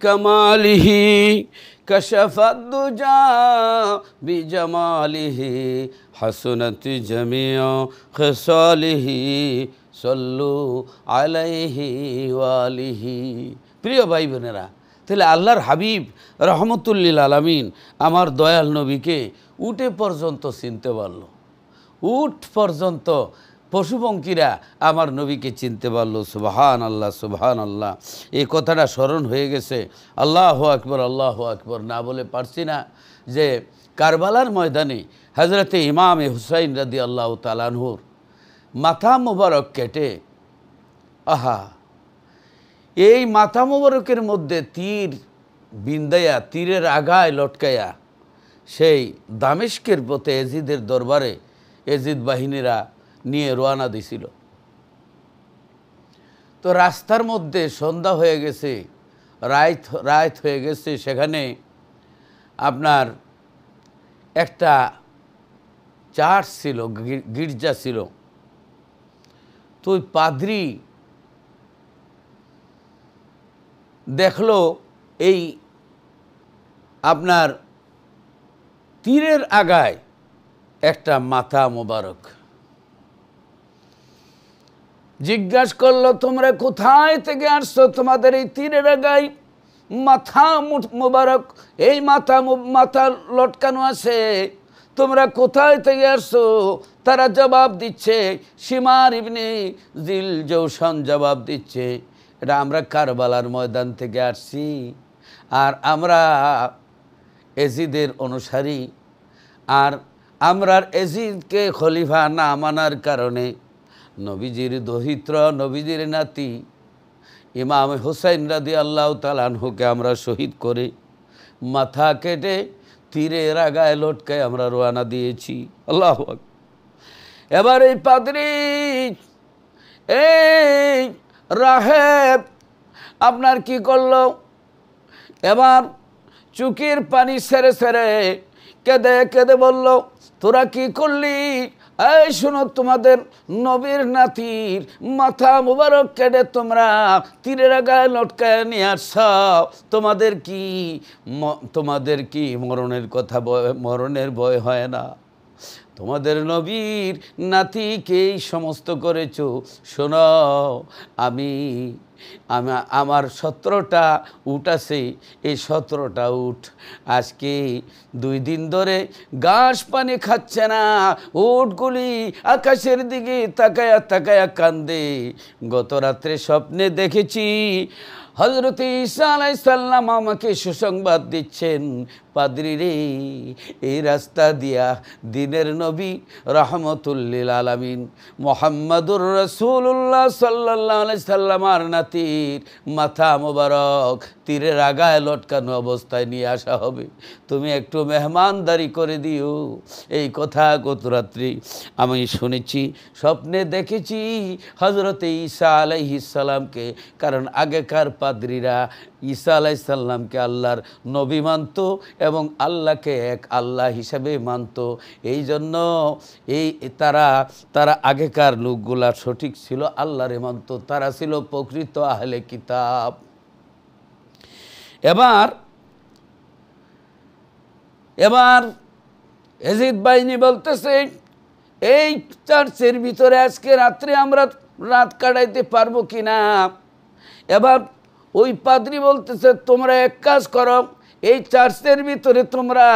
कमालिही कशफद्दुजा बिजमालिही हसनत जमीअ खसालिही सल्लु अलैहि वालिही। प्रिय भाई बोनेरा, তাহলে আল্লাহর হাবিব রহমতুল লিল আলামিন আমার দয়াল নবীকে উটে পর্যন্ত চিনতে পারল। উট পর্যন্ত পশুপঙ্খীরা আমার নবীকে চিনতে পারল। সুবহান আল্লাহ, সুবহান আল্লাহ। এই কথাটা স্মরণ হয়ে গেছে। আল্লাহু আকবার, আল্লাহু আকবার না বলে পারছি না যে কারবালার ময়দানে হযরতে ইমামে হুসাইন রাদিয়াল্লাহু তাআলা আনহুর মাথা মোবারক কেটে, আহা, এই মাথা মোবারকের মধ্যে তীর বিন্দাইয়া, তীরের আগায় লটকাইয়া সেই দামেস্কের পথে এজিদের দরবারে এজিদ বাহিনীরা নিয়ে রওনা দিছিল। তো রাস্তার মধ্যে সন্ধ্যা হয়ে গেছে, রাত হয়ে গেছে। সেখানে আপনার একটা চার্চ ছিল, গির্জা ছিল। তো ওই পাদ্রী দেখলো এই আপনার তীরের আগায় একটা মাথা মোবারক। জিজ্ঞাসা করলো, তোমরা কোথায় থেকে আসছো? তোমাদের এই তীরের আগায় মাথা মোবারক, এই মাথা লটকানো আছে, তোমরা কোথায় থেকে আসছো? তারা জবাব দিচ্ছে, শিমার ইবনে জিল জৌশান জবাব দিচ্ছে, এটা আমরা কারবালার ময়দান থেকে আসছি, আর আমরা এজিদের অনুসারী, আর আমরা এজিদকে খলিফা না মানার কারণে নবীজির দহিত্র, নবীজির নাতি ইমাম হুসাইন রাদিয়াল্লাহু তাআলা আনহুকে আমরা শহীদ করে মাথা কেটে তীরের আগায় লটকায় আমরা রওনা দিয়েছি। আল্লাহু আকবার। এবার এই পাদ্রী, এই রাহেব আপনার কি করলো? এবার চোখের পানি ছেড়ে ছেড়ে কেঁদে কেঁদে বলল, তোরা কি করলি? এই শোনো, তোমাদের নবীর নাতির মাথা মুবারক কেটে তোমরা তীরের আগায় লটকায় নিয়ে আসছ। তোমাদের কি মরণের কথা, মরণের ভয় হয় না? তোমাদের নবীর নাতিকেই সমস্ত করেছো। শোনো, আমার 17টা উট আছে, এই 17টা উট আজকে 2 দিন ধরে ঘাস পানি খাচ্ছে না। উটগুলি আকাশের দিকে তাকায়া তাকায়া কান্দে। গত রাত্রে স্বপ্নে দেখেছি হযরত ঈসা আলাইহিস সালাম আমাকে সুসংবাদ দিচ্ছেন, পাদ্রী রে, এই রাস্তা দিয়া দিনের নবী রহমতুল লিল আলামিন মুহাম্মাদুর রাসূলুল্লাহ সাল্লাল্লাহু আলাইহি সাল্লামার নাতির মাথা মোবারক তীরের আগায় লটকানো অবস্থায় নিয়ে আসা হবে, তুমি একটু মেহমানদারি করে দিও। এই কথা গত রাত্রি আমি শুনেছি, স্বপ্নে দেখেছি হযরত ঈসা আলাইহিস সালামকে। কারণ আগেকার পাদ্রীরা ঈসা আলাইহিস সালামকে আল্লাহর নবী মানত এবং আল্লাহকে এক আল্লাহ হিসাবে মানত। এই জন্য তারা আগেকার লোকগুলা সঠিক ছিল, আল্লাহরে মানত, তারা ছিল প্রকৃত আহলে কিতাব। এবার এজিদ বাহিনী বলতেছে, এই চার্চের ভিতরে আজকে রাত্রে আমরা রাত কাটাইতে পারবো কিনা? এবার ওই পাদ্রী বলতেছে, তোমরা এক কাজ করো, এই চার্চের ভিতরে তোমরা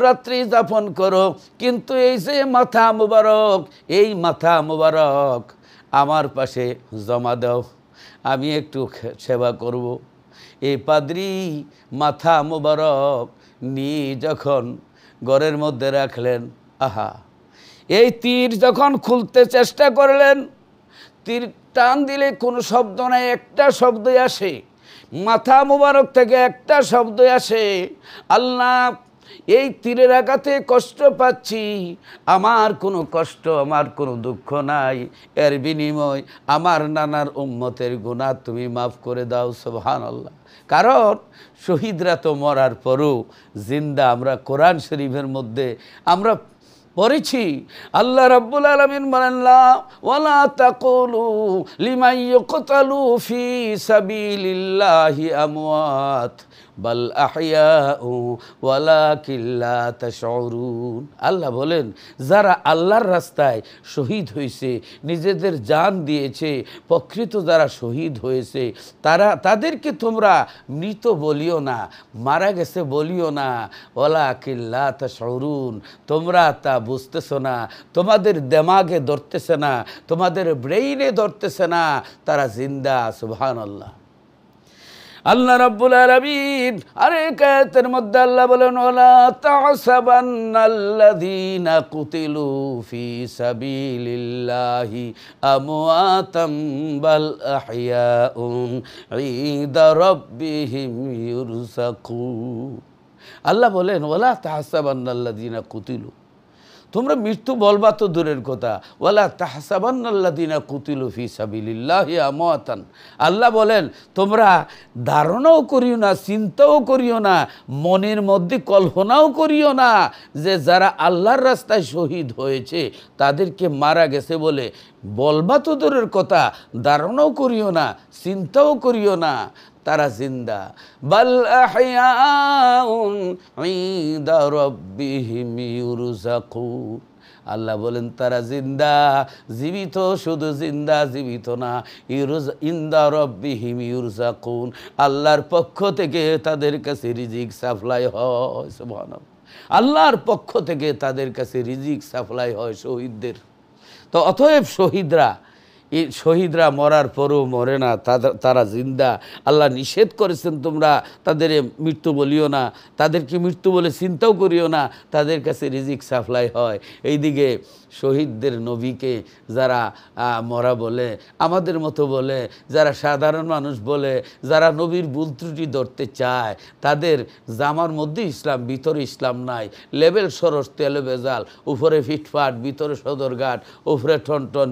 রাত্রি যাপন করো, কিন্তু এই যে মাথা মুবারক, এই মাথা মুবারক আমার পাশে জমা দাও, আমি একটু সেবা করব। এই পাদ্রী মাথা মুবারক নিয়ে যখন ঘরের মধ্যে রাখলেন, আহা, এই তীর যখন খুলতে চেষ্টা করলেন, তীর টান দিলে কোনো শব্দ নাই, একটা শব্দই আসে, মাথা মুবারক থেকে একটা শব্দ আসে, আল্লাহ, এই তীরের আঘাতে কষ্ট পাচ্ছি, আমার কোনো কষ্ট, আমার কোনো দুঃখ নাই, এর বিনিময় আমার নানার উম্মতের গুনাহ তুমি মাফ করে দাও। সুবহানাল্লাহ। কারণ শহীদরা তো মরার পরও জিন্দা। আমরা কোরআন শরীফের মধ্যে আমরা পড়েছি। আল্লাহ রাব্বুল আলামিন বলেন, লা ওয়ালা তাকুলু লিমান ইউকতালু ফি সাবিলিল্লাহি আমওয়াত বাল আহইয়াউ ওয়ালাকিন লা তাশউরুন। আল্লাহ বলেন, যারা আল্লাহর রাস্তায় শহীদ হয়েছে, নিজেদের জান দিয়েছে, প্রকৃত যারা শহীদ হয়েছে, তাদেরকে তোমরা মৃত বলিও না, মারা গেছে বলিও না। ওয়ালাকিন লা তাশউরুন, তোমরা তা বুঝতেছো না, তোমাদের দেমাগে ধরতেছে না, তোমাদের ব্রেইনে ধরতেছে না, তারা জিন্দা। সুবহানাল্লাহ। আল্লাহ রাব্বুল আলামিন আরেক আয়াতের মধ্যে আল্লাহ বলেন, ওয়ালা তাহসাবান্নাল্লাযীনা কুতিলু ফি সাবিলিল্লাহি আমওয়াতাম বাল আহইয়াউন ইনদা রাব্বিহিম ইউরযাকুন। আল্লাহ বলেন, ওয়ালা তাহসাবান্নাল্লাযীনা কুতিলু, তোমরা মৃত্যু বলবা তো দূরের কথা, ওয়ালা তাহসাবান্নাল্লাযীনা কুতিলু ফি সাবিলিল্লাহি আমওয়াতান। আল্লাহ বলেন, তোমরা ধারণাও করিও না, চিন্তাও করিও না, মনের মধ্যে কল্পনাও করিও না যে যারা আল্লাহর রাস্তায় শহীদ হয়েছে তাদেরকে মারা গেছে বলে। বলবা তো দূরের কথা, ধারণাও করিও না, চিন্তাও করিও না, তারা জিন্দা। বাল আহইয়াউন ইনদা রাব্বিহিম ইউরযাকুন। আল্লাহ বলেন, তারা জিন্দা, জীবিত, শুধু জিন্দা জীবিত না, ইনদা রাব্বিহিম ইউরযাকুন, আল্লাহর পক্ষ থেকে তাদের কাছে রিজিক সাপ্লাই হয়। সুবহানাল্লাহ। আল্লাহর পক্ষ থেকে তাদের কাছে রিজিক সাপ্লাই হয় শহীদদের। তো অতএব শহীদরা মরার পরও মরে না, তারা জিন্দা। আল্লাহ নিষেধ করেছেন, তোমরা তাদের মৃত্যু বলিও না, তাদেরকে মৃত্যু বলে চিন্তাও করিও না, তাদের কাছে রিজিক সাপ্লাই হয়। এইদিকে শহীদদের নবীকে যারা মরা বলে, আমাদের মতো বলে, যারা সাধারণ মানুষ বলে, যারা নবীর ভুল ত্রুটি ধরতে চায়, তাদের জামার মধ্যে ইসলাম, ভিতরে ইসলাম নাই। লেবেল সরস, তেলে ভেজাল, উপরে ফিটফাট, ভিতরে সদরঘাট, উপরে ঠনঠন,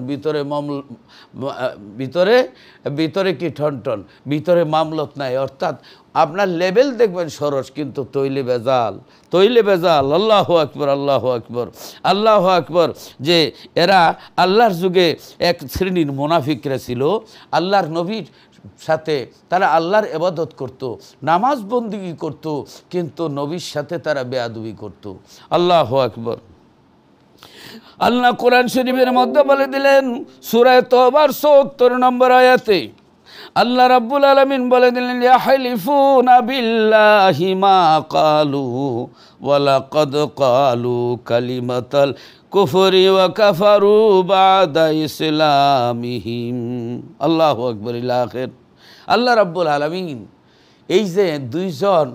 ভিতরে কি ঠনঠন, ভিতরে মামলত নাই। অর্থাৎ আপনার লেবেল দেখবেন সরস, কিন্তু তৈলে ভেজাল। আল্লাহু আকবার, আল্লাহু আকবার, আল্লাহু আকবার। যে এরা আল্লাহর যুগে এক শ্রেণীর মুনাফিকরা ছিল, আল্লাহর নবীর সাথে তারা আল্লাহর ইবাদত করত, নামাজ বন্দেগী করত, কিন্তু নবীর সাথে তারা বেয়াদবি করত। আল্লাহু আকবার। আল্লাহ কোরআন শরীফের মধ্যে বলে দিলেন, সূরা তওবার ৭০ নম্বর আয়াতে আল্লাহ রাব্বুল আলামিন বলে দিলেন, ইয়াহলিফুনা বিল্লাহি মা ক্বালু ওয়া লাকাদ ক্বালু কালিমাতাল কুফরি ওয়া কাফারু বা'দা ইসলামিহিম। আল্লাহু আকবার ইলা আখির। আল্লাহ রাব্বুল আলামিন এই যে দুইজন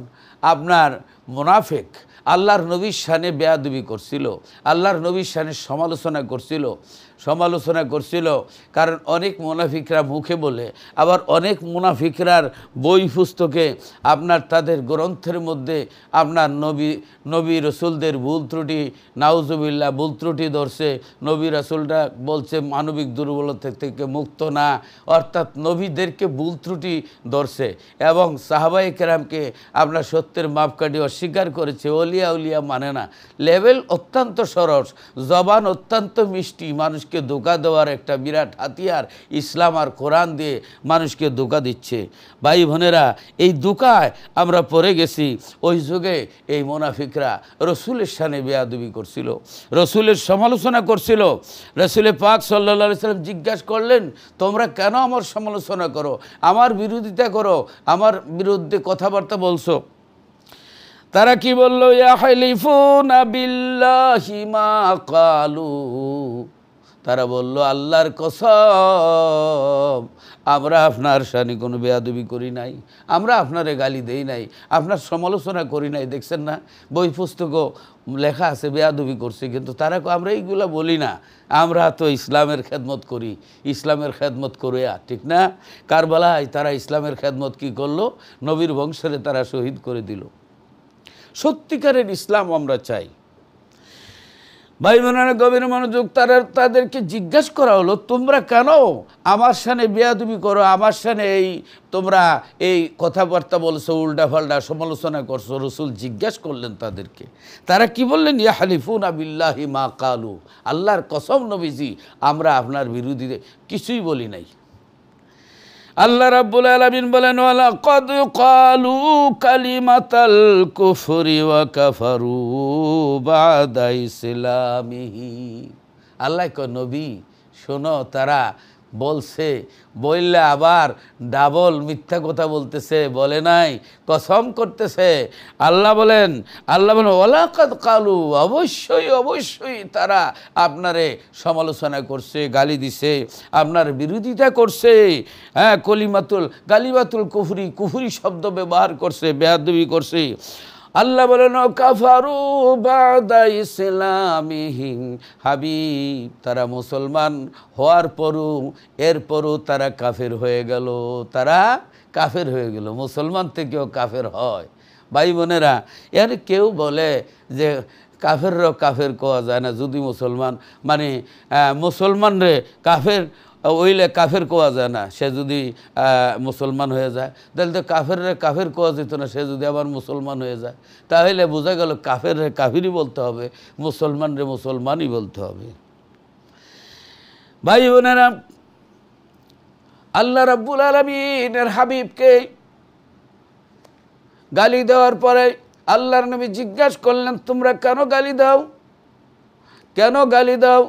আপনার মুনাফিক আল্লাহর নবীর শানে বেয়াদবি করছিল, আল্লাহর নবীর শানে সমালোচনা করছিল। কারণ অনেক মুনাফিকরা মুখে বলে, আবার অনেক মুনাফিকরার বই পুস্তকে আপনার তাদের গ্রন্থের মধ্যে আপনার নবী রসুলদের ভুল ত্রুটি, নাউজুবিল্লাহ, ভুল ত্রুটি ধরছে। নবী রসুলরা বলছে মানবিক দুর্বলতা থেকে মুক্ত না, অর্থাৎ নবীদেরকে ভুল ত্রুটি ধরছে এবং সাহাবায়ে কেরামকে আপনার সত্যের মাপকাঠি অস্বীকার করেছে। উলিয়া মানে না। লেভেল অত্যন্ত সরস, জবান অত্যন্ত মিষ্টি, মানুষকে ধোঁকা দেওয়ার একটা বিরাট হাতিয়ার ইসলাম আর কোরআন দিয়ে মানুষকে ধোঁকা দিচ্ছে। ভাই বোনেরা, এই ধোঁকায় আমরা পড়ে গেছি। ওই যুগে এই মুনাফিকরা রসুলের শানে বেয়াদবি করছিল, রসুলের সমালোচনা করছিল। রসুল পাক সাল্লাল্লাহু আলাইহি ওয়াসাল্লাম জিজ্ঞাসা করলেন, তোমরা কেন আমার সমালোচনা করো, আমার বিরোধিতা করো, আমার বিরুদ্ধে কথাবার্তা বলছো? তারা কি বলল? ইয়াহলিফুনা বিল্লাহি মা ক্বালু, তারা বলল, আল্লাহর কসম, আমরা আপনার শানে কোনো বেয়াদবি করি নাই, আমরা আপনারে গালি দেই নাই, আপনার সমালোচনা করি নাই। দেখছেন না, বই পুস্তকও লেখা আছে বেয়াদবি করছে, কিন্তু তারা আমরা এইগুলা বলি না, আমরা তো ইসলামের খেদমত করি, ইসলামের খেদমত করে। ঠিক না? কারবালায় তারা ইসলামের খেদমত কি করলো? নবীর বংশরে তারা শহীদ করে দিল। সত্যিকারের ইসলাম আমরা চাই। ভাই বোনেরা গভীর মনোযোগ, তাদেরকে জিজ্ঞাসা করা হলো, তোমরা কেন আমার সামনে বেয়াদবি করো, আমার সামনে তোমরা এই কথাবার্তা বলছো, উল্টা পাল্টা সমালোচনা করছো। রসুল জিজ্ঞাসা করলেন তাদেরকে, তারা কি বললেন? ইয়াহলিফুনা বিল্লাহি মা কালু, আল্লাহর কসম নবীজি আমরা আপনার বিরোধীতে কিছুই বলি নাই। আল্লাহ রাব্বুল আলামিন বলেন, ওয়ালাকাদ ক্বালু কালিমাতাল কুফরি ওয়া কাফারু বা'দা ইসলামিহি। আল্লাহ কয়, নবী শোনো, তারা বলছে, বললে আবার ডাবল মিথ্যা কথা বলতেছে, বলে নাই, কসম করতেছে। আল্লাহ বলেন ওয়ালাকাদ ক্বালু, অবশ্যই অবশ্যই তারা আপনারে সমালোচনা করছে, গালি দিছে, আপনার বিরোধিতা করছে। হ্যাঁ, গালিমাতুল কুফরি, কুফরি শব্দ ব্যবহার করছে, বেয়াদবি করছে। আল্লাহ বলেন কাফারু বা'দা ইসলামিহিম, হাবিব তারা মুসলমান হওয়ার এরপরও তারা কাফের হয়ে গেল, তারা কাফের হয়ে গেল। মুসলমান থেকেও কাফের হয়। ভাই বোনেরা, এর কেউ বলে যে কাফেররাও কাফের কোয়া যায় না, যদি মুসলমান মানে মুসলমান রে কাফের ওইলে কাফের কোয়া যায় না, সে যদি মুসলমান হয়ে যায়, তাহলে তো কাফের কোয়া যেত না, সে যদি আবার মুসলমান হয়ে যায়। তাহলে বোঝা গেল কাফের রে কাফিরই বলতে হবে, মুসলমান রে মুসলমানই বলতে হবে। ভাই বোনেরা, আল্লাহ রাব্বুল আলামিনের হাবিবকে গালি দেওয়ার পরে আল্লাহর নবী জিজ্ঞাসা করলেন, তোমরা কেন গালি দাও, কেন গালি দাও?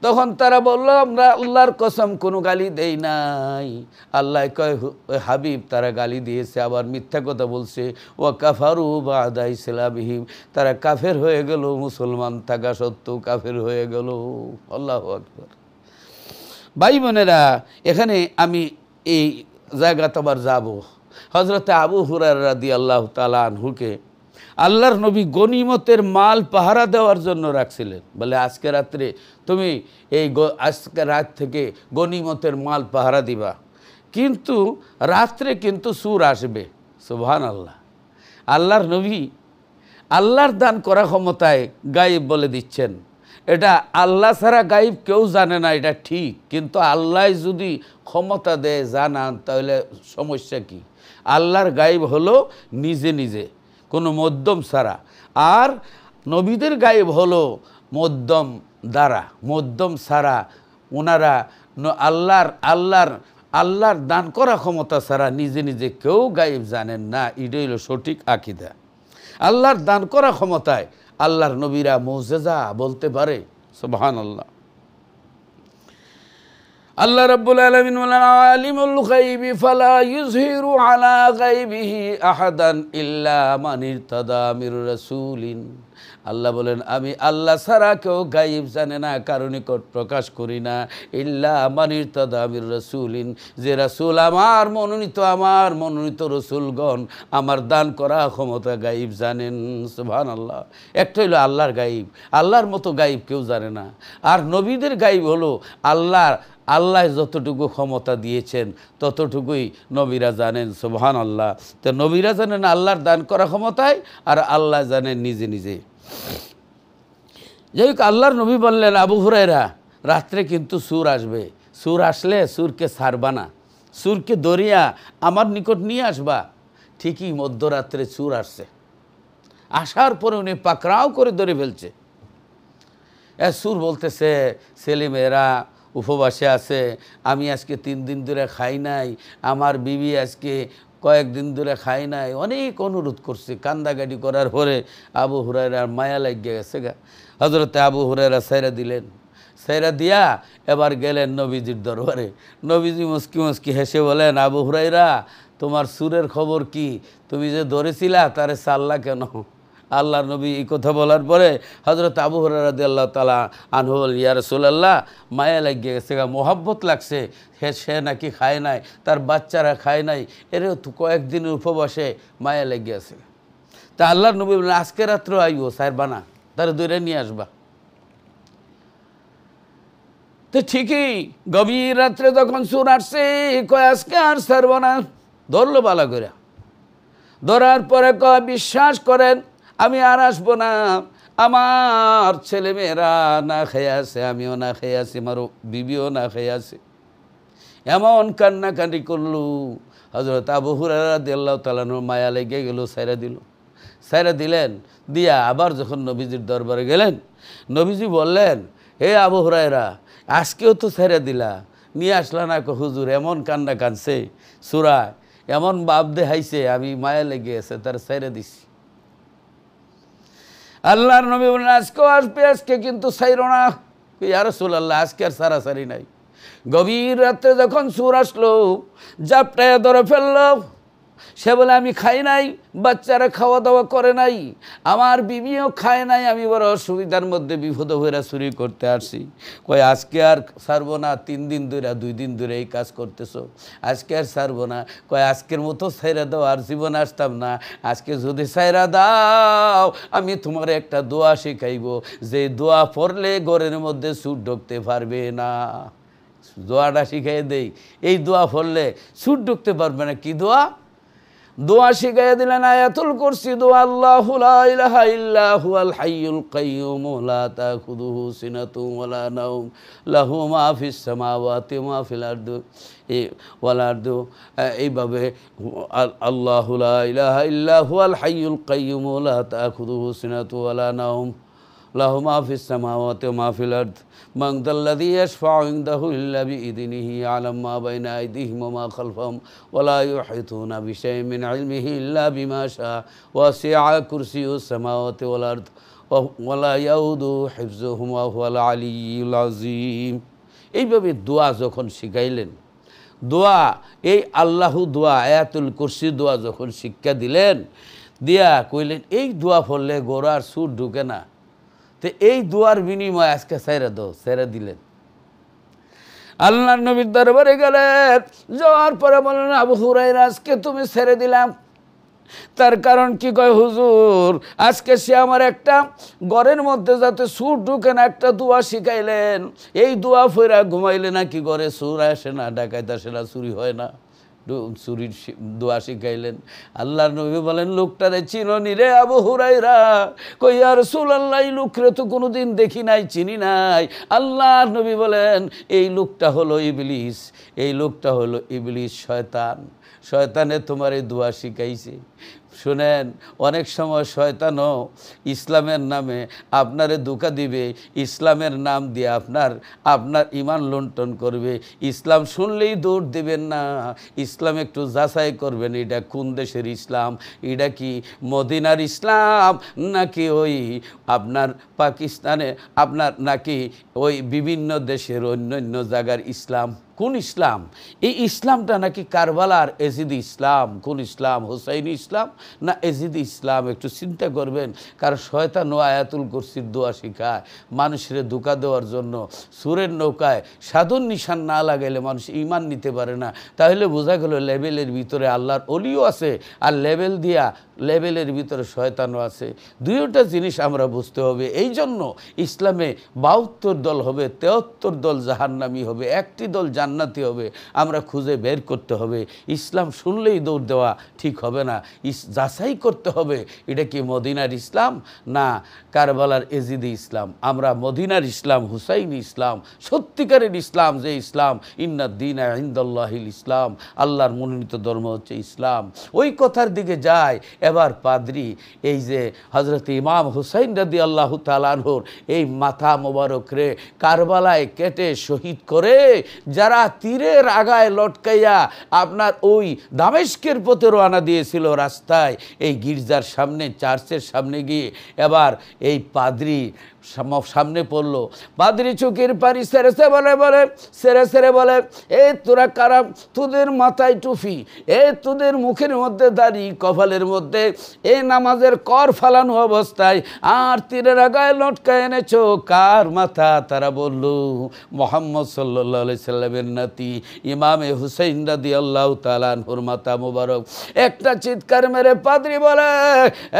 তখন তারা বলল, আমরা আল্লাহর কসম কোনো গালি দেই নাই। আল্লাহ কয়, হাবিব তারা গালি দিয়েছে, আবার মিথ্যা কথা বলছে। ওয়া কাফারু বা'দা ইসলামিহিম, তারা কাফের হয়ে গেল, মুসলমান থাকা সত্ত্বেও কাফের হয়ে গেল। আল্লাহু আকবার। ভাই বোনেরা, এখানে আমি এই জায়গাতে আবার যাব। হযরতে আবু হুরায়রা রাদিয়াল্লাহু তাআলা আনহুকে আল্লাহর নবী গনিমতের মাল পাহারা দেওয়ার জন্য রাখছিলেন। বলে আজকে রাত্রে তুমি আজকে রাত থেকে গনিমতের মাল পাহারা দিবা, কিন্তু রাত্রে কিন্তু সূর আসবে। সুবহানাল্লাহ। আল্লাহর নবী আল্লাহর দান করা ক্ষমতায় গায়েব বলে দিচ্ছেন। এটা আল্লাহ ছাড়া গায়েব কেউ জানে না, এটা ঠিক, কিন্তু আল্লাহ যদি ক্ষমতা দেয় জানান, তাহলে সমস্যা কি? আল্লাহর গায়েব হলো নিজে নিজে, কোনো মধ্যম ছাড়া। আর নবীদের গায়েব হলো মধ্যম দ্বারা, মধ্যম ছাড়া ওনারা আল্লাহর দান করা ক্ষমতা ছাড়া নিজে নিজে কেউ গায়েব জানেন না। এটাই হলো সঠিক আকীদা। আল্লাহর দান করা ক্ষমতায় আল্লাহর নবীরা মুজেজা বলতে পারে। সুবহানাল্লাহ। আল্লাহ রাব্বুল আলামিন বলেন, আলিমুল গায়বি ফালা ইউযহিরু আলা গায়বিহি আহাদান ইল্লা মান ইরতাদা মির রাসূলিন। আল্লাহ বলেন, আমি আল্লাহ ছাড়া কেউ গায়েব জানে না, কারো নিকট প্রকাশ করি না, ইল্লা মান ইরতাদা মির রাসূলিন, যে রাসূল আমার মনোনীত রাসূলগণ আমার দান করা ক্ষমতা গায়েব জানেন। সুবহানাল্লাহ। একটা হলো আল্লাহর গায়েব, আল্লাহর মতো গায়েব কেউ জানে না। আর নবীদের গায়েব হলো আল্লাহ যতটুকু ক্ষমতা দিয়েছেন ততটুকুই নবীরা জানেন। সুবহানাল্লাহ। তো নবীরা জানেন আল্লাহর দান করা ক্ষমতায়, আর আল্লাহ জানেন নিজে নিজে। যাই হোক, আল্লাহর নবী বললেন, আবু হুরায়রা রাত্রে কিন্তু সূর আসবে, সূর আসলে সূরকে ছাড়বা না, সূরকে ধরিয়া আমার নিকট নিয়ে আসবা। ঠিকই মধ্যরাত্রে সূর আসছে, আসার পরে উনি পাকড়াও করে ধরে ফেলছে। সূর বলতেছে, ছেলেমেয়েরা উপবাসে আছে, আমি আজকে 3 দিন ধরে খাই নাই, আমার বিবি আজকে কয়েকদিন ধরে খাই নাই, অনেক অনুরোধ করছে। কান্দাকাটি করার পরে আবু হুরায়রার মায়া লাগিয়ে গেছে গা। হযরতে আবু হুরায়রা ছাইরা দিলেন, ছাইরা দিয়া এবার গেলেন নবীজির দরবারে। নবীজি মুস্কি মুস্কি হেসে বলেন, আবু হুরায়রা তোমার সূরের খবর কি? তুমি যে ধরেছিলা তারে ছাড়লা কেন? আল্লাহর নবী এই কথা বলার পরে হযরত আবু হুরায়রা রাদিয়াল্লাহু তাআলা আনহু বলেন, ইয়া রাসূলুল্লাহ, মায়া লাগিয়ে গেছে, মোহাব্বত লাগছে, সে নাকি খায় নাই, তার বাচ্চারা খায় নাই, এরও তো কয়েকদিনের উপবাসে মায়া লাগিয়ে গেছে। তা আল্লাহর নবী বলেন, আজকে রাত্রে আইবো, ছাড়বা না, তার দূরে নিয়ে আসবা। তো ঠিকই গভীর রাত্রে যখন সূর আসছে, কয় আজকে আর ছাড়বো না, ধরলো বালা করে। ধরার পরে কয়, বিশ্বাস করেন আমি আর আসবো না, আমার ছেলেমেয়েরা না খেয়ে আছে, আমিও না খেয়ে আছি, আমার বিবিও না খেয়ে আছে। এমন কান্নাকাটি করলো, হযরত আবু হুরায়রা রাদিয়াল্লাহু তাআলা আনহু মায়া লেগে গেল, সাইরা দিলেন। দিয়া আবার যখন নবীজির দরবারে গেলেন, নবীজি বললেন, হে আবু হুরায়রা, আজকেও তো সাইরা দিলা, নিয়ে আসলা না? হুজুর এমন কান্না কানছে, সূরায় এমন বাপ দেখাইছে, আমি মায়া লেগে আছে, তার সাইরা দিছি। আল্লাহর নবী বললেন, আজকেও আসবে, আজকে কিন্তু সাইরো না। ইয়া রাসূলুল্লাহ, আজকে আর সারাসারি নাই। গভীর রাত্রে যখন সূর আসলো, জাপটায় ধরে ফেললো। সে বলে, আমি খাই নাই, বাচ্চারা খাওয়া দাওয়া করে নাই, আমার বিবিও খায় নাই, আমি বড় অসুবিধার মধ্যে বিপদ হয়ে চুরি করতে আসছি। কয় আজকে আর ছাড়বো না, 3 দিন ধরে 2 দিন ধরে এই কাজ করতেছো, আজকে আর ছাড়বো না। কয় আজকের মতো ছাইরা দাও, আর জীবনে আসতাম না। আজকে যদি ছাইরা দাও, আমি তোমার একটা দোয়া শিখাইব, যে দোয়া পড়লে ঘরের মধ্যে চুর ঢুকতে পারবে না। দোয়াটা শিখাই দেই, এই দোয়া পড়লে চুর ঢুকতে পারবে না। কি দোয়া? দোয়া শিখাইয়া দিলেন আয়াতুল কুরসি দোয়া। আল্লাহু লা ইলাহা ইল্লা হুয়াল হাইয়ুল কাইয়্যুম লা তাখুযুহু সিনাতুন ওয়ালা নাওম লাহু মা ফিস সামাওয়াতি ওয়া মা ফিল আরদি ওয়াল আরদু। এইভাবে আল্লাহু লা ইলাহা ইল্লা হুয়াল হাইয়ুল কাইয়্যুম লা তাখুযুহু সিনাতুন ওয়ালা নাওম লাহু মা ফিস সামাওয়াতি ওয়া মা ফিল আরদি মান যাল্লাযী ইয়াশফা'ু ইনদাহু ইল্লা বিইযনিহি ইয়া'লামু মা বাইনা আইদিহিম ওয়া মা খালফাহুম ওয়া লা ইউহিতুনা বিশাইইন মিন ইলমিহি ইল্লা বিমা শাআ ওয়াসি'a কুরসিয়ুস সামাওয়াতি ওয়াল আরদ ওয়া লা ইয়াউদুহু হিফযুহুমা ওয়া হুয়াল আলিয়্যুল আযীম। এইভাবে দোয়া যখন শিখাইলেন, দোয়া এই আল্লাহু দোয়া আয়াতুল কুরসি দোয়া যখন শিক্ষা দিলেন, দিয়া কইলেন এই দোয়া পড়লে গোড়ার সুর ঢুকে না। তো এই দোয়ার বিনিময়ে আজকে ছাইরা দাও, ছাইরা দিলেন। আল্লাহর নবীর দরবারে গেলেন, যাওয়ার পরে বললেন, আবু হুরায়রা, আজকে তুমি ছেড়ে দিলাম। তার কারণ কি? কয় হুজুর, আজকে সে আমার একটা ঘরের মধ্যে যাতে সুর ঢুকে না একটা দোয়া শিখাইলেন। এই দোয়া ফেরা ঘুমাইলে নাকি ঘরে সুর আসে না, ডাকাইত আসে না, চুরি হয় না। চুরির দোয়া শিখাইলেন। আল্লাহর নবী বলেন, লোকটারে চিননি রে আবু হুরায়রা? কই ইয়া রাসূলুল্লাহ, এই লোকরে তো কোনোদিন দেখি নাই, চিনি নাই। আল্লাহর নবী বলেন, এই লোকটা হলো ইবলিস, এই লোকটা হলো ইবলিস, শয়তান। শয়তানে তোমার এই দোয়া শিখাইছে। শুনেন, অনেক সময় শয়তানও ইসলামের নামে আপনারে ধোঁকা দিবে, ইসলামের নাম দিয়ে আপনার ঈমান লুণ্ঠন করবে। ইসলাম শুনলেই দৌড় দিবেন না, ইসলাম একটু যাচাই করবেন, এটা কোন দেশের ইসলাম, এটা কি মদিনার ইসলাম নাকি ওই আপনার পাকিস্তানে আপনার নাকি ওই বিভিন্ন দেশের অন্য জায়গার ইসলাম। কোন ইসলাম? এই ইসলামটা নাকি কারবালার এজিদি ইসলাম? কোন ইসলাম? হুসাইনি ইসলাম না এজিদি ইসলাম? একটু চিন্তা করবেন। কারণ শয়তান আয়াতুল কুরসির দোয়া শিখায় মানুষের ধোঁকা দেওয়ার জন্য। সুরের নৌকায় সাধুর নিশান না লাগাইলে মানুষ ঈমান নিতে পারে না। তাহলে বোঝা গেল লেভেলের ভিতরে আল্লাহর অলিও আছে, আর লেভেলের ভিতরে শয়তানও আছে। দুইটা জিনিস আমরা বুঝতে হবে। এই জন্য ইসলামে 72 দল হবে, 73 দল জাহান্নামী হবে, একটি দল জান্নাতি হবে। আমরা খুঁজে বের করতে হবে। ইসলাম শুনলেই দৌড় দেওয়া ঠিক হবে না, যাচাই করতে হবে এটা কি মদিনার ইসলাম না কারবালার এজিদি ইসলাম। আমরা মদিনার ইসলাম, হুসাইনি ইসলাম, সত্যিকারের ইসলাম, যে ইসলাম ইন্নাদ-দীনা ইনদাল্লাহিল ইসলাম, আল্লাহর মনোনীত ধর্ম হচ্ছে ইসলাম, ওই কথার দিকে যায়। এবার পাদ্রী এই যে হযরত ইমাম হুসাইন রাদিয়াল্লাহু তাআলা আনহুর এই মাথা মোবারক রে কারবালায় কেটে শহীদ করে যারা তীরের আগায় লটকাইয়া আপনার ওই দামেস্কের পথে রওনা দিয়েছিল রাস্তায়, এই গির্জার সামনে, চার্চের সামনে গিয়ে এবার এই পাদ্রী সামনে পড়লো। পাদ্রী চোখের পানি সেরে বলে, এ তোরা কারা? তোদের মাথায় টুপি, এ তোদের মুখের মধ্যে দাড়ি, কপালের মধ্যে এ নামাজের কর ফালানো অবস্থায় আর তীরের আগায় লটকায় এনেছো কার মাথা? তারা বলল, মুহাম্মদ সাল্লাল্লাহু আলাইহি সাল্লামের নাতি ইমামে হুসাইন রাদিয়াল্লাহু তাআলা আনহুর মাথা মুবারক। একটা চিৎকার মেরে পাদ্রী বলে,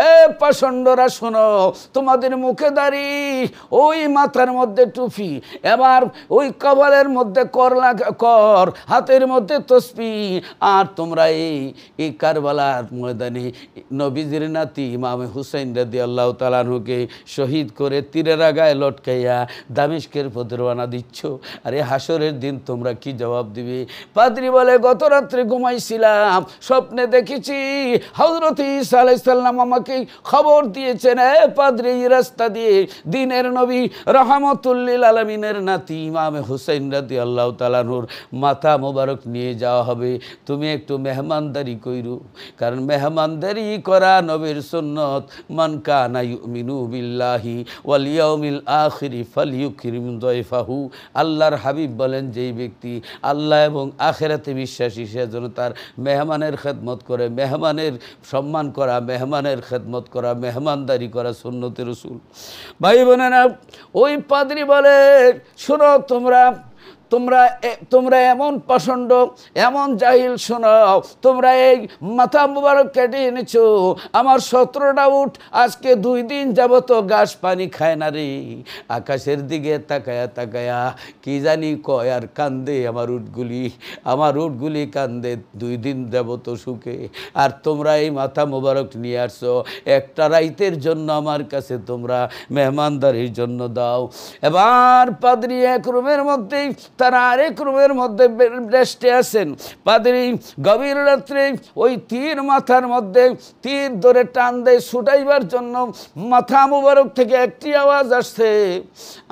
এ পাষণ্ডরা শোনো, তোমাদের মুখে দাড়ি, ওই মাথার মধ্যে টুপি, এবার ওই কপালের মধ্যে কর, হাতের মধ্যে তসবিহ, আর তোমরা এই কারবালার ময়দানে নবীজির নাতি ইমামে হুসাইন রাদিয়াল্লাহু তাআলা আনহুকে শহীদ করে তীরের আগায় লটকাইয়া দামেস্কের পথে রওনা দিচ্ছ, আরে হাসরের দিন তোমরা কি জবাব দিবে? পাদ্রী বলে, গত রাত্রে ঘুমাইছিলাম, স্বপ্নে দেখেছি হযরত ঈসা আলাইহিস সালাম আমাকে খবর দিয়েছেন, পাদ্রী এই রাস্তা দিয়ে দ্বীনের নবী রাহমাতুল লিল আলামিনের নাতি ইমামে হুসাইন রাদিয়াল্লাহু তাআলা আনহুর মাথা মোবারক নিয়ে যাওয়া হবে, তুমি একটু মেহমানদারি কইরো, কারণ মেহমানদারি করা নবীর সুন্নত। মান কানা ইউমিনু বিল্লাহি ওয়াল ইয়াউমিল আখিরি ফালইউকরিম যায়ফাহু। আল্লাহর হাবিব বলেন, যেই ব্যক্তি আল্লাহ এবং আখিরাতে বিশ্বাসী সে যেন তার মেহমানের খেদমত করে। মেহমানের সম্মান করা, মেহমানের খেদমত করা, মেহমানদারি করা সুন্নতে রাসূল। ভাই বোনেরা, ওই পাদ্রী বলে, শোনো তোমরা এমন পাষণ্ড, এমন জাহিল, শোনাও, তোমরা এই মাথা মুবারক কেটে এনেছো, আমার 17টা উট আজকে 2 দিন যাবত ঘাস পানি খায় না রে। আকাশের দিকে তাকায়া তাকায়া কি জানি কয় আর কান্দে, আমার উটগুলি কান্দে 2 দিন যাবত সুখে। আর তোমরা এই মাথা মুবারক নিয়ে আসছো একটা রাইতের জন্য, আমার কাছে তোমরা মেহমানদারির জন্য দাও। এবার পাদ্রী এক রুমের মধ্যেই, তারা আরেক রুমের মধ্যে রেস্টে আছেন। পাদ্রী গভীর রাত্রে ওই তীর মাথার মধ্যে তীর ধরে টান দেয় ছুটাইবার জন্য। মাথা মুবারক থেকে একটি আওয়াজ আসছে,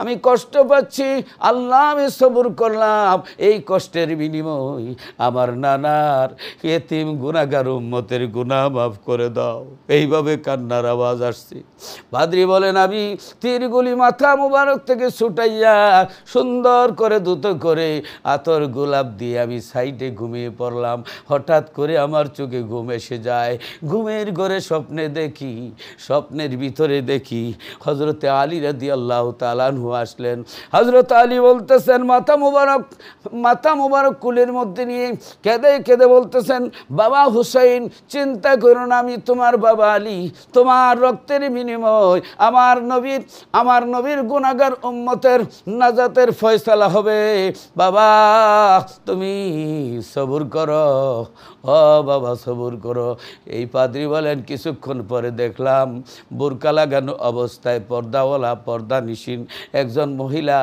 আমি কষ্ট পাচ্ছি আল্লাহ, আমি সবর করলাম, এই কষ্টের বিনিময় আমার নানার এতিম গুনাহগার উম্মতের গুনাহ মাফ করে দাও। এইভাবে কান্নার আওয়াজ আসছে। পাদ্রী বলেন, আমি তীরগুলি মাথা মুবারক থেকে ছুটাইয়া সুন্দর করে দ্রুত করে আতর গোলাপ দিয়ে আমি সাইডে ঘুমিয়ে পড়লাম। হঠাৎ করে আমার চোখে ঘুম এসে যায়। ঘুমের ঘরে স্বপ্নের ভিতরে দেখি হযরতে আলী রাদিয়াল্লাহু তাআলা আনহু আসলেন। হযরত আলী বলতেছেন, মাথা মুবারক কুলের মধ্যে নিয়ে কেঁদে কেঁদে বলতেছেন, বাবা হুসাইন, চিন্তা করো না, আমি তোমার বাবা আলী, তোমার রক্তের বিনিময় আমার নবীর গুনাহগার উম্মতের নাজাতের ফয়সালা হবে। বাবা তুমি সবর করো, ও বাবা সবর করো। এই পাদ্রী বলেন, কিছুক্ষণ পরে দেখলাম বোরকা লাগানো অবস্থায় পর্দাওয়ালা, পর্দানিশীন একজন মহিলা।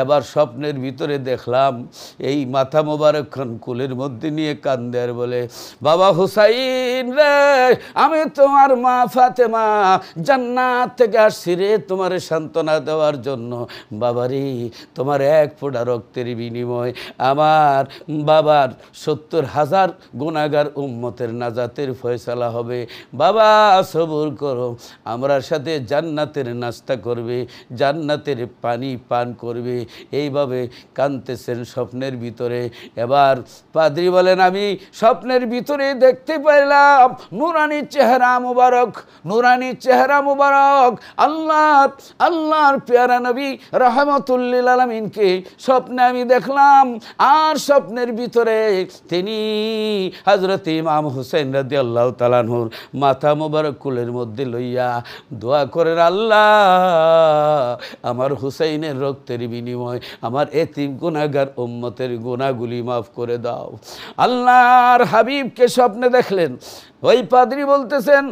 এবার স্বপ্নের ভিতরে দেখলাম এই মাথা মোবারকখান কুলের মধ্যে নিয়ে কান্দে আর বলে, বাবা হুসাইন রে, আমি তোমার মা ফাতেমা জান্নাত থেকে আসছি রে তোমার সান্ত্বনা দেওয়ার জন্য। বাবারে, তোমার এক ফোঁটা রক্তের বিনিময় আমার বাবার 70,000 গুনাহগার উম্মতের নাজাতের ফয়সালা হবে। বাবা সবর করো, আমরার সাথে জান্নাতের নাস্তা করবে, জান্নাতের পানি পান করবে। এইভাবে কাঁদতেছেন স্বপ্নের ভিতরে। এবার পাদ্রী বলেন, আমি স্বপ্নের ভিতরে দেখতে পাইলাম নুরানি চেহারা মুবারক আল্লাহর পেয়ারা নবী রাহমাতুল লিল আলামিনকে স্বপ্নে আমি দেখলাম। আর স্বপ্নের ভিতরে তিনি হযরত ইমাম হুসাইন রাদিয়াল্লাহু তাআলা আনহুর মাথা মোবারক কুলের মধ্যে লইয়া দোয়া করেন, আল্লাহ আমার হুসাইনের রক্তের বিনিময় আমার এতিম গুনাহগার উম্মতের গুনাহগুলি মাফ করে দাও। আল্লাহর হাবিবকে স্বপ্নে দেখলেন। ওই পাদ্রী বলতেছেন,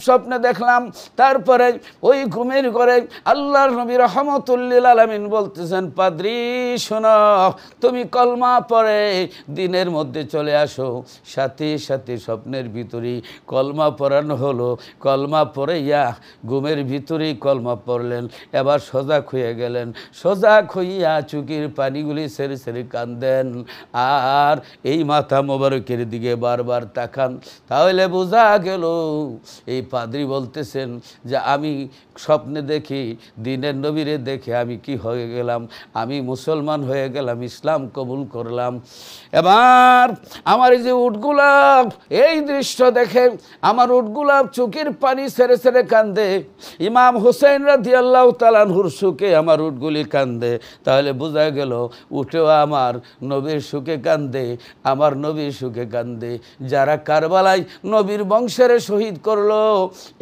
স্বপ্নে দেখলাম। তারপরে ওই ঘুমের ঘরে আল্লাহর নবী রাহমাতুল লিল আলামিন বলতেছেন, পাদ্রী শোনো, তুমি কলমা পড়ে দিনের মধ্যে চলে আসো। সাথে সাথে স্বপ্নের ভিতরেই কলমা পড়ানো হলো। কলমা পড়াইয়া ঘুমের ভিতরেই কলমা পড়লেন। এবার সজাগ হয়ে গেলেন। সজাগ হইয়া চোখের পানিগুলি সেরে সেরে কান্দেন আর এই মাথা মোবারকের দিকে বারবার তাকান। তাহলে বোঝা গেল এই পাদ্রী বলতেছেন যে আমি স্বপ্নে দেখি দ্বীনের নবীরে দেখে আমি কি হয়ে গেলাম, আমি মুসলমান হয়ে গেলাম, ইসলাম কবুল করলাম। এবার আমার এই যে উটগুলা এই দৃশ্য দেখে আমার উটগুলা চোখের পানি ছেড়ে ছেড়ে কান্দে। ইমাম হুসাইন রাদিয়াল্লাহু তাআলা আনহুর সুখে আমার উটগুলি কান্দে। তাহলে বোঝা গেল উটেও আমার নবীর সুখে কান্দে, আমার নবীর সুখে কান্দে। যারা কারবালায় নবীর বংশের শহীদ করলো,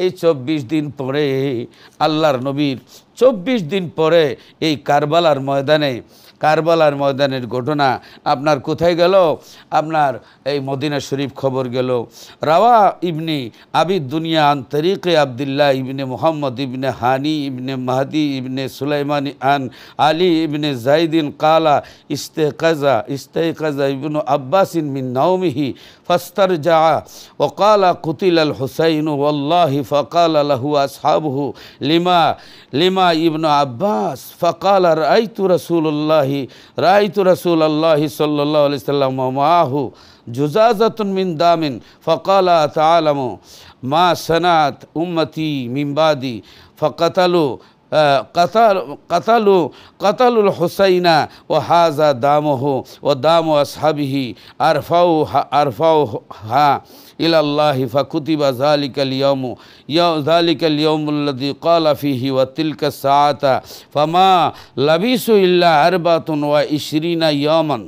এই 24 দিন পরে আল্লাহর নবীর 24 দিন পরে এই কারবালার ময়দানে কারবালার ময়দানের ঘটনা আপনার কোথায় গেল? আপনার এই মদিনা শরীফ খবর গেল। রাওয়া ইবনে আবিদ দুনিয়া আন তরিকে আবদুল্লাহ ইবনে মুহাম্মদ ইবনে হানি ইবনে মাহদি ইবনে সুলাইমান আন আলী ইবনে জাইদিন কালা ইস্তেকাজা ইবনু আব্বাসিন মিন নাওমিহি ফাস্তারজা ওয়া কালা কুতিলাল হুসাইন ওয়াল্লাহি ফাকালা লাহু আসহাবুহু লিমা ইবনু আব্বাস ফাকালা রাআইতু রাসূলুল্লাহি সাল্লাল্লাহু আলাইহি সাল্লাম ওয়া মাআহু জুজাজাতুন মিন দামিন ফাকালা তাআলামু মা সানাত উম্মতি মিন বাদি ফাকাতালু কাতালুল হুসাইনা ও হাজা দামহু ও দাম আসহাবিহি আরফাউ হা ইলাল্লাহি ফাকুতিবা যালিকাল ইয়াউমুল্লাযী ক্বালা ফীহি ওয়া তিলকা সাআতা ফামা লাবিসু ইল্লা আরবাতুন ওয়া ইশরিনা ইয়ামান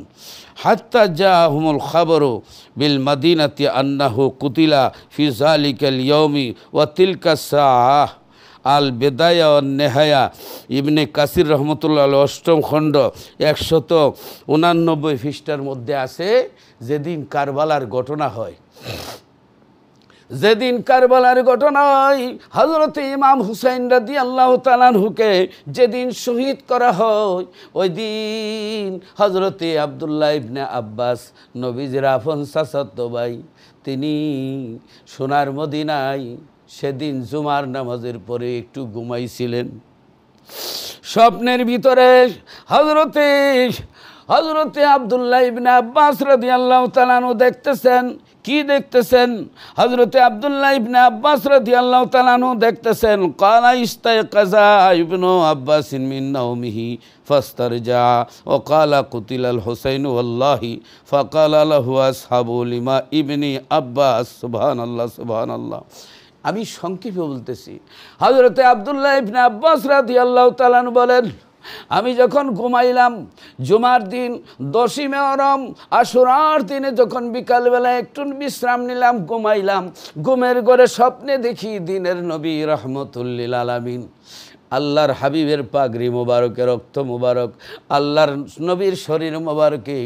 হাত্তা জাআহুমুল খাবরু বিল মাদিনাতি আন্নাহু কুতিলা ফি যালিকাল ইয়াউমি ওয়া তিলকা সাআহ। আল বেদায়া ও নেহায়া ইবনে কাসির রহমতুল্লাহ অষ্টম খণ্ড 189 পৃষ্ঠার মধ্যে আছে। যেদিন কারবালার ঘটনা হয়, হযরত ইমাম হুসাইন রাদিয়াল্লাহু তাআলা আনহুকে যেদিন শহীদ করা হয়, ওই দিন হযরত আব্দুল্লাহ ইবনে আব্বাস নবীজির আপন চাচাতো ভাই, তিনি সোনার মদিনায় সেদিন জুমার নামাজের পরে একটু ঘুমাইছিলেন। স্বপ্নের ভিতরে হযরতে আব্দুল্লাহ ইবনে আব্বাস রাদিয়াল্লাহু তাআলা আনহু দেখতেছেন। কি দেখতেছেন? হযরতে আব্দুল্লাহ ইবনে আব্বাস রাদিয়াল্লাহু তাআলা আনহু দেখতেছেন, ক্বালা ইস্তায়কাযা ইবনু আব্বাস মিন নাওমিহি ফাস্তারজা ওয়া ক্বালা কুতিলাল হুসাইন ওয়াল্লাহি ফাকালা লাহু আসহাবু লিমা ইবনি আব্বাস। সুবহানাল্লাহ, সুবহানাল্লাহ। আমি সংক্ষেপে বলতেছি। হযরতে আব্দুল্লাহ ইবনে আব্বাস রাদিয়াল্লাহু তাআলা আনহু বলেন, আমি যখন ঘুমাইলাম জুমার দিন 10ই মুহররম আশুরার দিনে যখন বিকালবেলা একটু বিশ্রাম নিলাম, ঘুমাইলাম, ঘুমের ঘরে স্বপ্নে দেখি দিনের নবী রাহমাতুল লিল আলামিন আল্লাহর হাবিবের পাগড়ি মোবারকের রক্ত মোবারক আল্লাহর নবীর শরীর মোবারকে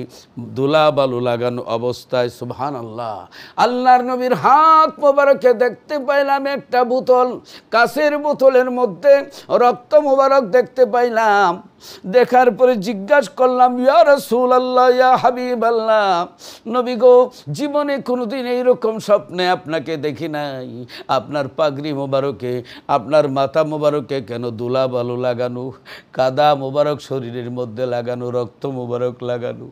দুলা বালু লাগানো অবস্থায়, সুবহানাল্লাহ, আল্লাহর নবীর হাত মোবারকে দেখতে পাইলাম একটা বোতল, কাঁচের বোতলের মধ্যে রক্ত মোবারক দেখতে পাইলাম। দেখার পরে জিজ্ঞাসা করলাম, ইয়া রাসূলুল্লাহ, ইয়া হাবিবাল্লাহ, নবী গো, জীবনে কোনোদিন এইরকম স্বপ্নে আপনাকে দেখি নাই। আপনার পাগড়ি মোবারকে, আপনার মাথা মোবারকে কেন দুলা বালু লাগানো, কাদা মোবারক শরীরের মধ্যে লাগানো, রক্ত মোবারক লাগানো?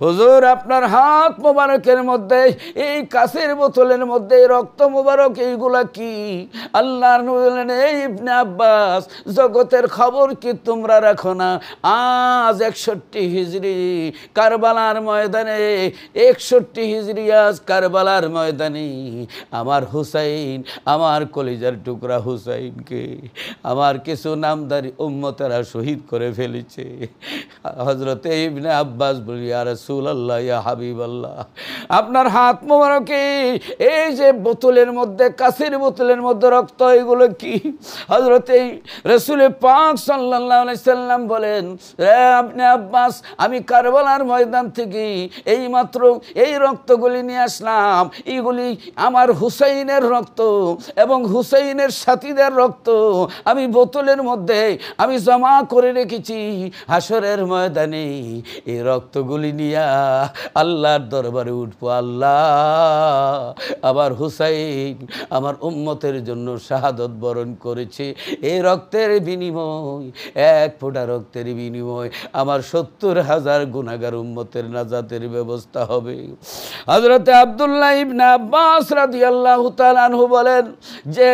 হুজুর, আপনার হাত মোবারকের মধ্যে এই কাঁচের বোতলের মধ্যে রক্ত মোবারক, এইগুলা কি? আল্লাহর নবী বললেন, এই ইবনে আব্বাস, জগতের খবর কি তোমরা রাখো না? আজ 61 হিজরি কারবালার ময়দানে, 61 হিজরি আজ কারবালার ময়দানে আমার হুসাইন, আমার কলিজার টুকরা হুসাইনকে আমার কিছু নামদারি উম্মতেরা শহীদ করে ফেলেছে। হযরতে ইবনে আব্বাস বলি, ইয়া রাসূলুল্লাহ, ইয়া হাবিবাল্লাহ, আপনার হাত মোবারকে এই যে বোতলের মধ্যে, কাঁচের বোতলের মধ্যে রক্ত, এগুলো কি? হযরতে রাসূল পাক সাল্লাল্লাহু আলাইহি সাল্লাম বলেন, রে ইবনে আব্বাস, আমি কারবালার ময়দান থেকে এইমাত্র এই রক্তগুলি নিয়ে আসলাম। এইগুলি আমার হুসাইনের রক্ত এবং হুসাইনের সাথীদের রক্ত আমি বোতলের মধ্যে আমি জমা করে রেখেছি। হাসরের ময়দানে এই রক্তগুলি নিয়ে আল্লাহর দরবারে উঠবো। আল্লাহ, আমার হুসাইন আমার উম্মতের জন্য শাহাদত বরণ করেছে। এই রক্তের বিনিময়, এক ফোঁটা রক্তের বিনিময় আমার 70,000 গুনাহগার উম্মতের নাজাতের ব্যবস্থা হবে। হযরত আব্দুল্লাহ ইবনে আব্বাস রাদিয়াল্লাহু তাআলা আনহু বলেন যে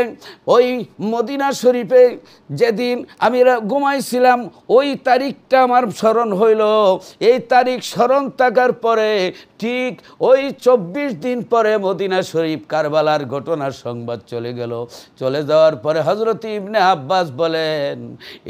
ওই মদিনা শরীফে যেদিন আমি ঘুমাইছিলাম, ওই তারিখটা আমার স্মরণ হইল। এই তারিখ স্মরণ থাকার পরে ঠিক ওই 24 দিন পরে মদিনা শরীফ কারবালার ঘটনার সংবাদ চলে গেল। চলে যাওয়ার পরে হযরত ইবনে আব্বাস বলেন,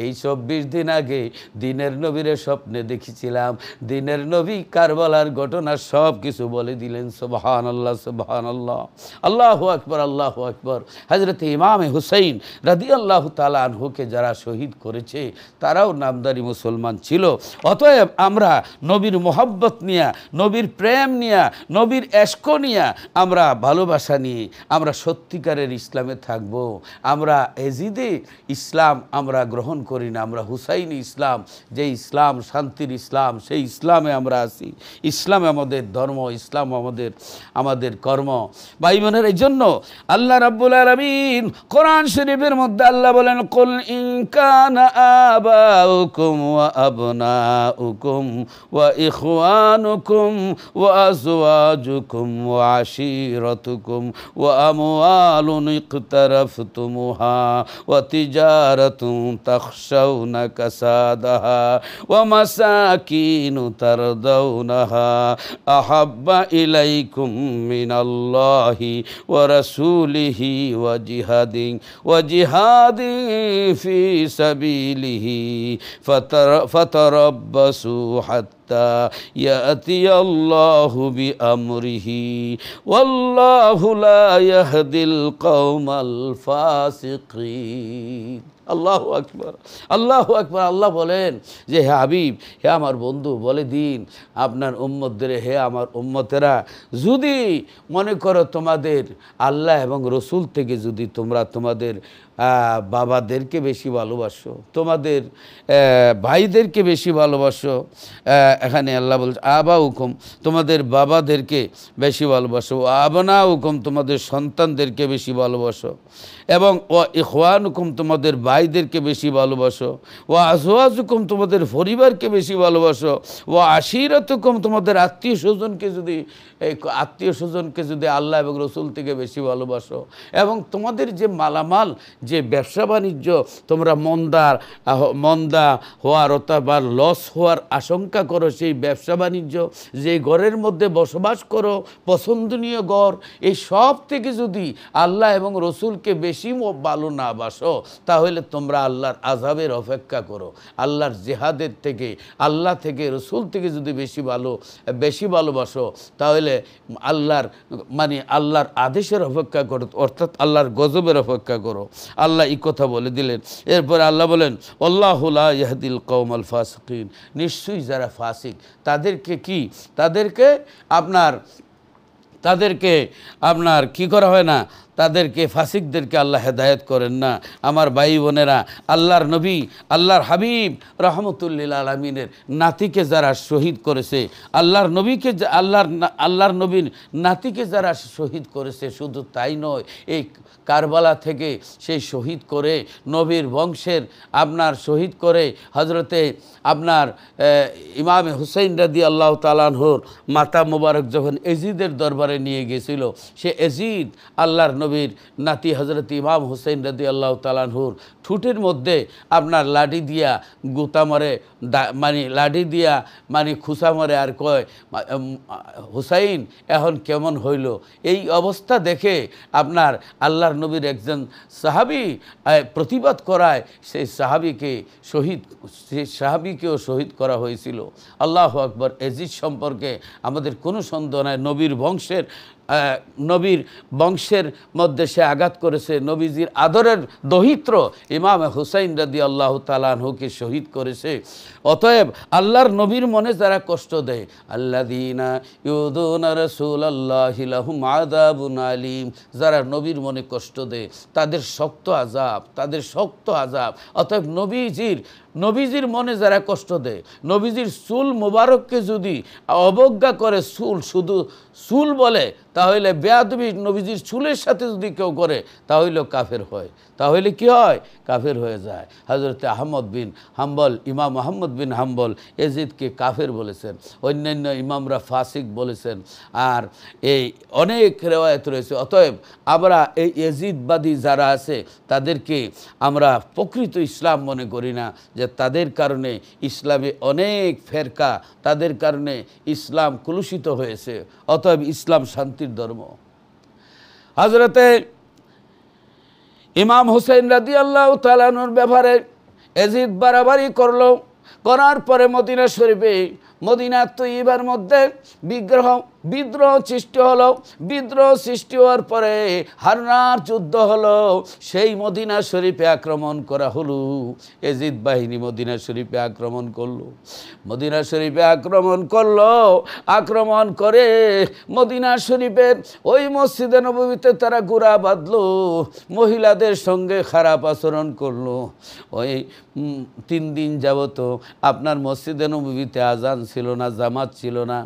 এই 24 দিন আগে দিনের নবীরে স্বপ্নে দেখেছিলাম, দিনের নবী কারবালার ঘটনা সব কিছু বলে দিলেন। সুবহানাল্লাহ, সুবহানাল্লাহ, আল্লাহু আকবার, আল্লাহু আকবার। হযরত ইমাম হুসাইন রাদিয়াল্লাহু তাআলা আনহুকে যারা শহীদ করেছে তারাও নামদারি মুসলমান ছিল। অতএব আমরা নবীর মোহাব্বত নিয়ে, নবীর প্রেম নিয়ে, নবীর এশক নিয়ে, আমরা ভালোবাসা নিয়ে আমরা সত্যিকারের ইসলামে থাকব। আমরা এজিদে ইসলাম আমরা গ্রহণ করি না, আমরা হুসাইনি ইসলাম, যে ইসলাম শান্তির ইসলাম, সেই ইসলামে আমরা আছি। ইসলাম আমাদের ধর্ম, ইসলাম আমাদের কর্ম। ভাই বোনের, এই জন্য আল্লাহ রাব্বুল আলামিন কোরআন শরীফের মধ্যে আল্লাহ বলেন, কুল ইন কানা আবাউকুম ওয়া আবনাউকুম ওয়া ইখওয়ানুকুম ওয়া আজওয়াজুকুম ওয়া আশীরাতুকুম ওয়া আমওয়ালুন ইকতারাফতুমুহা ওয়া তিজারাতুন তাখশাউনা কাসাদাহা ওয়া মাসাকিনু তারদাউনাহা আহাব্বা ইলাইকুম মিনাল্লাহি ওয়া রাসূলিহি ওয়া জিহাদিন ফি সাবিলিহি ফাতারাব্বাসু হাত্তা ইয়াতিয়াল্লাহু বিআমরিহি ওয়াল্লাহু লা ইয়াহদিল কওমাল ফাসিকিন। আল্লাহু আকবার, আল্লাহু আকবার। আল্লাহ বলেন যে হে হাবিব, হে আমার বন্ধু, বলে দিন আপনার উম্মতদের, হে আমার উম্মতেরা, যদি মনে করো তোমাদের আল্লাহ এবং রসুল থেকে যদি তোমরা তোমাদের বাবাদেরকে বেশি ভালোবাসো, তোমাদের ভাইদেরকে বেশি ভালোবাসো, এখানে আল্লাহ বলছে আবা হুকুম, তোমাদের বাবাদেরকে বেশি ভালোবাসো, আবনা হুকুম, তোমাদের সন্তানদেরকে বেশি ভালোবাসো, এবং ও ইখওয়ান হুকুম, তোমাদের ভাইদেরকে বেশি ভালোবাসো, ও আজওয়াজ হুকুম, তোমাদের পরিবারকে বেশি ভালোবাসো, ও আশিরাত হুকুম, তোমাদের আত্মীয় স্বজনকে যদি আল্লাহ এবং রসুল থেকে বেশি ভালোবাসো, এবং তোমাদের যে মালামাল, যে ব্যবসা বাণিজ্য তোমরা মন্দা হওয়ার অথবা লস হওয়ার আশঙ্কা করো, সেই ব্যবসা বাণিজ্য, যে ঘরের মধ্যে বসবাস করো, পছন্দনীয় ঘর, এই সব থেকে যদি আল্লাহ এবং রসুলকে বেশি ভালো না বাসো, তাহলে তোমরা আল্লাহর আযাবের অপেক্ষা করো। আল্লাহর জেহাদের থেকে, আল্লাহ থেকে, রসুল থেকে যদি বেশি ভালোবাসো, তাহলে আল্লাহর আদেশের অপেক্ষা করো, অর্থাৎ আল্লাহর গজবের অপেক্ষা করো। আল্লাহ এই কথা বলে দিলেন। এরপরে আল্লাহ বলেন, আল্লাহু লা ইয়াহদিল কওমাল ফাসিকিন, নিশ্চয়ই যারা ফাসিক তাদেরকে আপনার কি করা হয় না, তাদেরকে ফাসিকদেরকে আল্লাহ হেদায়েত করেন না। আমার ভাই বোনেরা, আল্লাহর নবী, আল্লাহর হাবিব রহমতুল্লিল আলমিনের নাতিকে যারা শহীদ করেছে, আল্লাহর নবীর নাতিকে যারা শহীদ করেছে, শুধু তাই নয়, এই কারবালা থেকে সেই শহীদ করে নবীর বংশের শহীদ করে হজরতে ইমাম হুসাইন রাদিয়াল্লাহু তাআলা আনহুর মাতা মুবারক যখন এজিদের দরবারে নিয়ে গেছিল, সে এজিদ আল্লাহর নবীর নাতি হজরত ইমাম হুসাইন রাদিয়াল্লাহু তাআলা আনহুর ঠুটের মধ্যে লাঠি দিয়া গুতা মারে, লাঠি দিয়া খুসা মারে, আর কয়, হুসাইন এখন কেমন হইল? এই অবস্থা দেখে আল্লাহর নবীর একজন সাহাবী প্রতিবাদ করায়, সেই সাহাবীকেও শহীদ করা হয়েছিল। আল্লাহু আকবার। এজিদ সম্পর্কে আমাদের কোনো সন্দেহ নাই, নবীর বংশের মধ্যে সে আঘাত করেছে, নবীজির আদরের দহিত্র ইমাম হুসাইন রাদিয়াল্লাহু তাআলা আনহুকে শহীদ করেছে। অতএব আল্লাহর নবীর মনে যারা কষ্ট দেয়, আল্লাযীনা ইউযুনা রাসূলাল্লাহি লাহুম আযাবুন আলীম, যারা নবীর মনে কষ্ট দেয় তাদের শক্ত আযাব। অতএব নবীজির মনে যারা কষ্ট দেয়, নবীজির চুল মোবারককে যদি অবজ্ঞা করে, শুধু চুল বলে, তাহলে বেয়াদবি নবীজির চুলের সাথে যদি কেউ করে, তাহলেও কাফের হয়। তাহলে কি হয়? কাফের হয়ে যায়। হযরত ইমাম আহমদ বিন হাম্বল এজিদকে কাফের বলেছেন, অন্যান্য ইমামরা ফাসিক বলেছেন, আর এই অনেক রেওয়ায়েত রয়েছে। অতএব আমরা এই এজিদবাদী যারা আছে তাদেরকে আমরা প্রকৃত ইসলাম মনে করি না, যে তাদের কারণে ইসলামে অনেক ফেরকা, তাদের কারণে ইসলাম কলুষিত হয়েছে। অতএব ইসলাম শান্তির ধর্ম। হযরতে ইমাম হুসাইন রাদিয়াল্লাহু তাআলা আনহুর ব্যাপারে এজিদ বাড়াবাড়ি করলো, করার পরে মদিনা শরীফে মদিনা তৈয়বার মধ্যে বিদ্রোহ সৃষ্টি হলো। বিদ্রোহ সৃষ্টি হওয়ার পরে হারনার যুদ্ধ হলো। সেই মদিনা শরীফে আক্রমণ করা হলো। এজিদ বাহিনী মদিনা শরীফে আক্রমণ করলো। মদিনা শরীফে আক্রমণ করলো। আক্রমণ করে মদিনা শরীফের ওই মসজিদে নববীতে তারা গোড়া বাঁধলো। মহিলাদের সঙ্গে খারাপ আচরণ করলো। ওই 3 দিন যাবত আপনার মসজিদে নববীতে আজান ছিল না, জামাত ছিল না।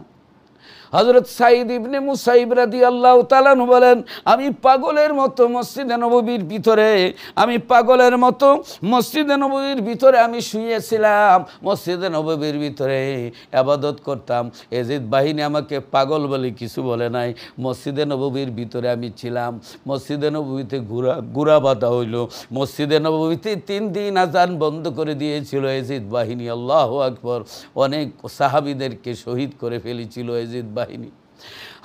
হযরত সাঈদ ইবনে মুসাইব রাদিয়াল্লাহু তাআলা আনহু বলেন, আমি পাগলের মতো মসজিদে নববীর ভিতরে আমি শুয়েছিলাম। মসজিদে নববীর ভিতরে ইবাদত করতাম। এজিদ বাহিনী আমাকে পাগল বলে কিছু বলে নাই। মসজিদে নববীর ভিতরে আমি ছিলাম। মসজিদে নববীতে গুড়া বাঁধা হইল। মসজিদে নববীতে 3 দিন আজান বন্ধ করে দিয়েছিল এজিদ বাহিনী। আল্লাহু আকবার। অনেক সাহাবীদেরকে শহীদ করে ফেলেছিল এজিদ বাহিনী।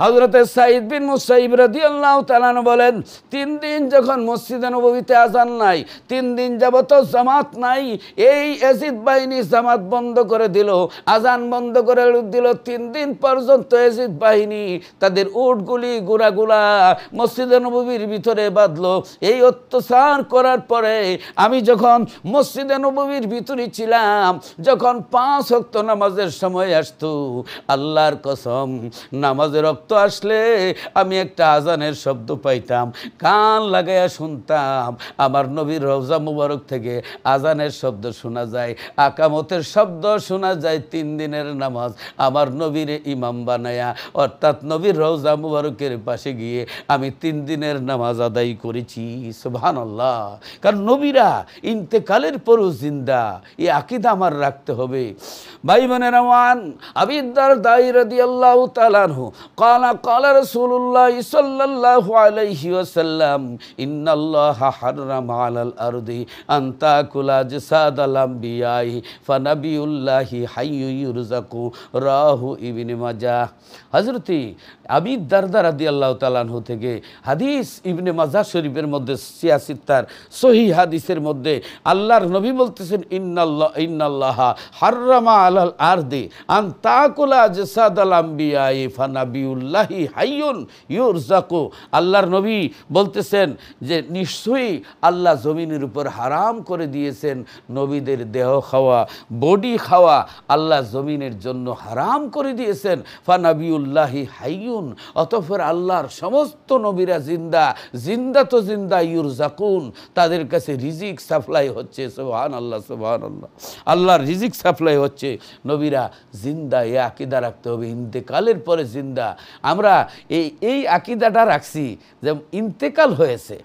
হযরত সাঈদ বিন মুসাইব রাদিয়াল্লাহু তাআলা বলেন, 3 দিন যখন মসজিদে নববীতে আজান নাই, 3 দিন যাবত জামাত নাই, এই এজিদ বাহিনী জামাত বন্ধ করে দিল, আজান বন্ধ করে দিল। 3 দিন পর্যন্ত এজিদ বাহিনী তাদের উটগুলি ঘোড়াগুলা মসজিদে নববীর ভিতরে বাঁধলো। এই অত্যাচার করার পরে আমি যখন মসজিদে নববীর ভিতরে ছিলাম, যখন 5 ওয়াক্ত নামাজের সময় আসতো, আল্লাহর কসম নামাজের তো আসলে আমি একটা আজানের শব্দ পাইতাম, কান লাগাইয়া শুনতাম। আমার নবীর রওজা মুবারক থেকে আজানের শব্দ শোনা যায়, আকামতের শব্দ শোনা যায়। 3 দিনের নামাজ আমার নবীর ইমাম বানায়া, অর্থাৎ নবীর রওজা মুবারকের পাশে গিয়ে আমি 3 দিনের নামাজ আদায় করেছি। সুবহানাল্লাহ। কারণ নবীরা ইন্তেকালের পরও জিন্দা, এই আকীদা আমার রাখতে হবে। ভাই বোনেরা, আবু দারদা রাদিয়াল্লাহু তাআলা আনহু قال رسول الله صلى الله عليه وسلم إن الله حرم على الأرض أن تأكل أجساد الأنبياء فنبي الله حي يرزق রাহু ইবনে মাজাহ। হযরত আবু দারদা রাদিয়াল্লাহু তাআলা আনহু থেকে হাদিস, ইবনে মাজাহ শরীফের মধ্যে 86 সহিহ হাদিসের মধ্যে আল্লাহর নবী বলতেছেন, ইন্নাল্লাহা হাররামা আলাল আরদি আন তাকুলা আজসাদাল আম্বিয়া ফানাবিউল্লাহি হাইয়ুন ইউরজাকু। আল্লাহর নবী বলতেছেন যে নিশ্চয়ই আল্লাহ জমিনের উপর হারাম করে দিয়েছেন নবীদের দেহ খাওয়া, বডি খাওয়া আল্লাহ জমিনের জন্য হারাম করে দিয়েছেন। ফানাবিউল্লাহি হাইয়ুন, অতঃপর আল্লাহর সমস্ত নবীরা জিন্দা, জিন্দা তো জিন্দা, ইউরজাকুন, তাদের কাছে রিজিক সাপ্লাই হচ্ছে। সুবহানাল্লাহ, সুবহানাল্লাহ। আল্লাহর রিজিক সাপ্লাই হচ্ছে, নবীরা জিন্দা। এই আকীদা রাখতে হবে, ইন্তেকালের পরে জিন্দা। আমরা এই আকীদাটা রাখছি যে ইন্তেকাল হয়েছে,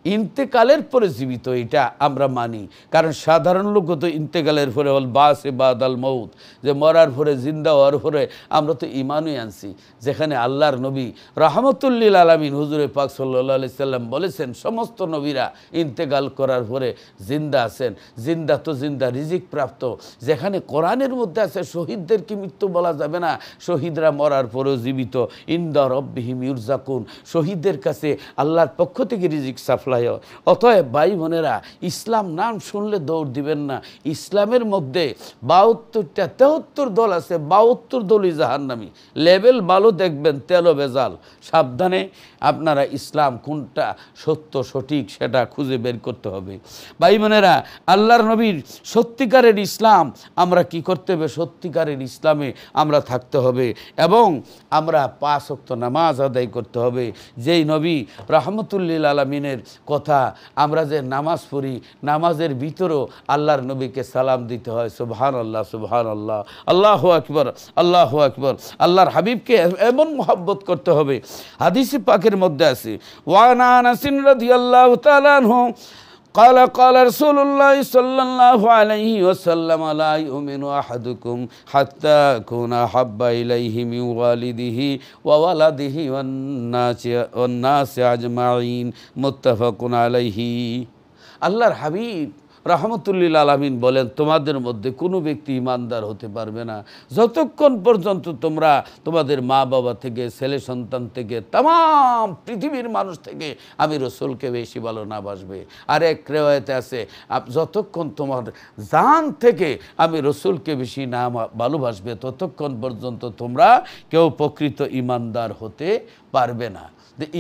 ইন্তেকালের পরে জীবিত, এটা আমরা মানি। কারণ সাধারণ লোক তো ইন্তেকালের পরে হল বাসে বাদাল মৌত, যে মরার পরে জিন্দা হওয়ার পরে আমরা তো ইমানই আনছি। যেখানে আল্লাহর নবী রাহমাতুল্লিল আলামিন হুজুরে পাক সাল্লাল্লাহু আলাইহি সাল্লাম বলেছেন সমস্ত নবীরা ইন্তেকাল করার পরে জিন্দা আছেন। জিন্দা তো জিন্দা, রিজিক প্রাপ্ত। যেখানে কোরআনের মধ্যে আছে শহীদদেরকে মৃত্যু বলা যাবে না, শহীদরা মরার পরেও জীবিত। ইনদা রব্বিহিম ইউরজাকুন, শহীদদের কাছে আল্লাহর পক্ষ থেকে রিজিক সাপ্লাই। অতএব ভাই বোনেরা, ইসলাম নাম শুনলে দৌড় দিবেন না। ইসলামের মধ্যে 72টা 73 দল আছে, 72 দলই জাহান্নামী। লেভেল ভালো দেখবেন, তেলো বেজাল। সাবধানে আপনারা ইসলাম কোনটা সত্য সঠিক সেটা খুঁজে বের করতে হবে। ভাই বোনেরা, আল্লাহর নবীর সত্যিকারের ইসলাম আমরা কি করতে হবে? সত্যিকারের ইসলামে আমরা থাকতে হবে এবং আমরা 5 ওয়াক্ত নামাজ আদায় করতে হবে। যেই নবী রাহমাতুল্লিল আলামিনের কথা আমরা যে নামাজ পড়ি, নামাজের ভিতরেও আল্লাহর নবীকে সালাম দিতে হয়। সুবহানাল্লাহ, সুবহানাল্লাহ, আল্লাহু আকবার, আল্লাহু আকবার। আল্লাহর হাবিবকে এমন মহব্বত করতে হবে। হাদিসে পাকের মধ্যে আছে, ওয়ানা আনাস রাদিয়াল্লাহু তাআলা আনহু قال رسول الله صلى الله عليه وسلم لا يؤمن أحدكم حتى أكون أحب إليه من والده وولده والناس أجمعين متفق عليه। আল্লাহর হাবিব রাহমাতুল্লিল আলামিন বলেন, তোমাদের মধ্যে কোনো ব্যক্তি ইমানদার হতে পারবে না যতক্ষণ পর্যন্ত তোমরা তোমাদের মা বাবা থেকে, ছেলে সন্তান থেকে, তাম পৃথিবীর মানুষ থেকে আমি রসুলকে বেশি ভালো না বাসবে। আর এক রেওয়ায়েতে আছে, যতক্ষণ তোমার জান থেকে আমি রসুলকে বেশি না ভালোবাসবে ততক্ষণ পর্যন্ত তোমরা কেউ প্রকৃত ইমানদার হতে পারবে না।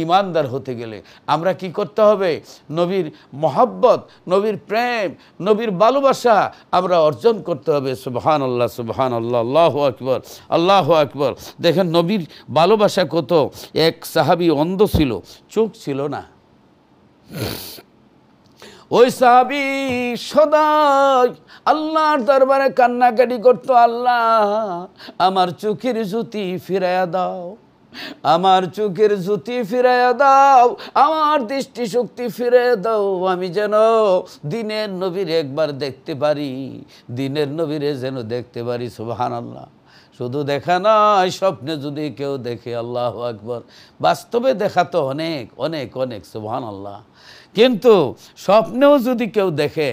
ইমানদার হতে গেলে আমরা কি করতে হবে? নবীর মহব্বত, নবীর প্রেম, নবীর ভালোবাসা আমরা অর্জন করতে হবে। সুবহানাল্লাহ, সুবহানাল্লাহ, আল্লাহু আকবার, আল্লাহু আকবার। দেখেন নবীর ভালোবাসা কত। এক সাহাবী অন্ধ ছিল, চোখ ছিল না। ওই সাহাবী সদাই আল্লাহর দরবারে কান্নাকাটি করতো, আল্লাহ আমার চোখের জ্যোতি ফিরাইয়া দাও, আমার চোখের জ্যোতি ফিরাইয়া দাও, আমার দৃষ্টিশক্তি ফিরে দাও, আমি যেন দিনের নবীর একবার দেখতে পারি, দিনের নবীরে যেন দেখতে পারি। সুবহানাল্লাহ। শুধু দেখা নয়, স্বপ্নে যদি কেউ দেখে, আল্লাহু আকবার। বাস্তবে দেখা তো অনেক অনেক অনেক, সুবহানাল্লাহ। কিন্তু স্বপ্নেও যদি কেউ দেখে,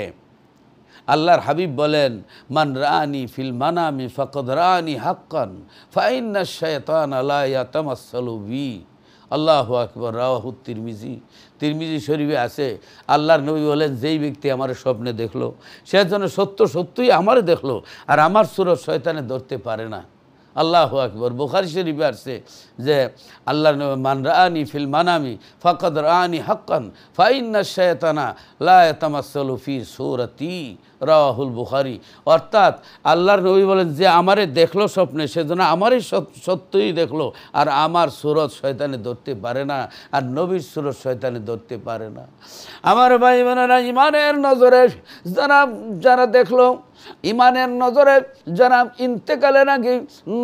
আল্লাহর হাবিব বলেন, মান রানি ফিল মানামি ফাকাদ রানি হাক্কান ফাইন্না শাইতান লা ইয়াতামাসসালু বি। আল্লাহু আকবার। রাওয়াহু তিরমিজি। তিরমিজি শরীফে আছে, আল্লাহর নবী বলেন, যেই ব্যক্তি আমার স্বপ্নে দেখলো সে যেন সত্যই আমারে দেখলো, আর আমার সুরত শয়তানে ধরতে পারে না। আল্লাহু আকবার। বুখারী শরীফে আসছে যে আল্লাহর নবী, মান রানি ফিল মানামি ফাকাদ রানি হাক্কান ফাইন্না শাইতানা লা ইয়াতামাসসালু ফি সূরাতি। রাওয়াহুল বুখারী। অর্থাৎ আল্লাহর নবী বলেন, যে আমারে দেখলো স্বপ্নে সেজন্য আমারই সত্যই দেখলো, আর আমার সুরত শয়তানে ধরতে পারে না, আর নবীর সুরত শয়তানে ধরতে পারে না। আমার ভাই বোনেরা, ইমানের নজরে যারা দেখলো, ইমানের নজরে যারা ইন্তেকালের আগে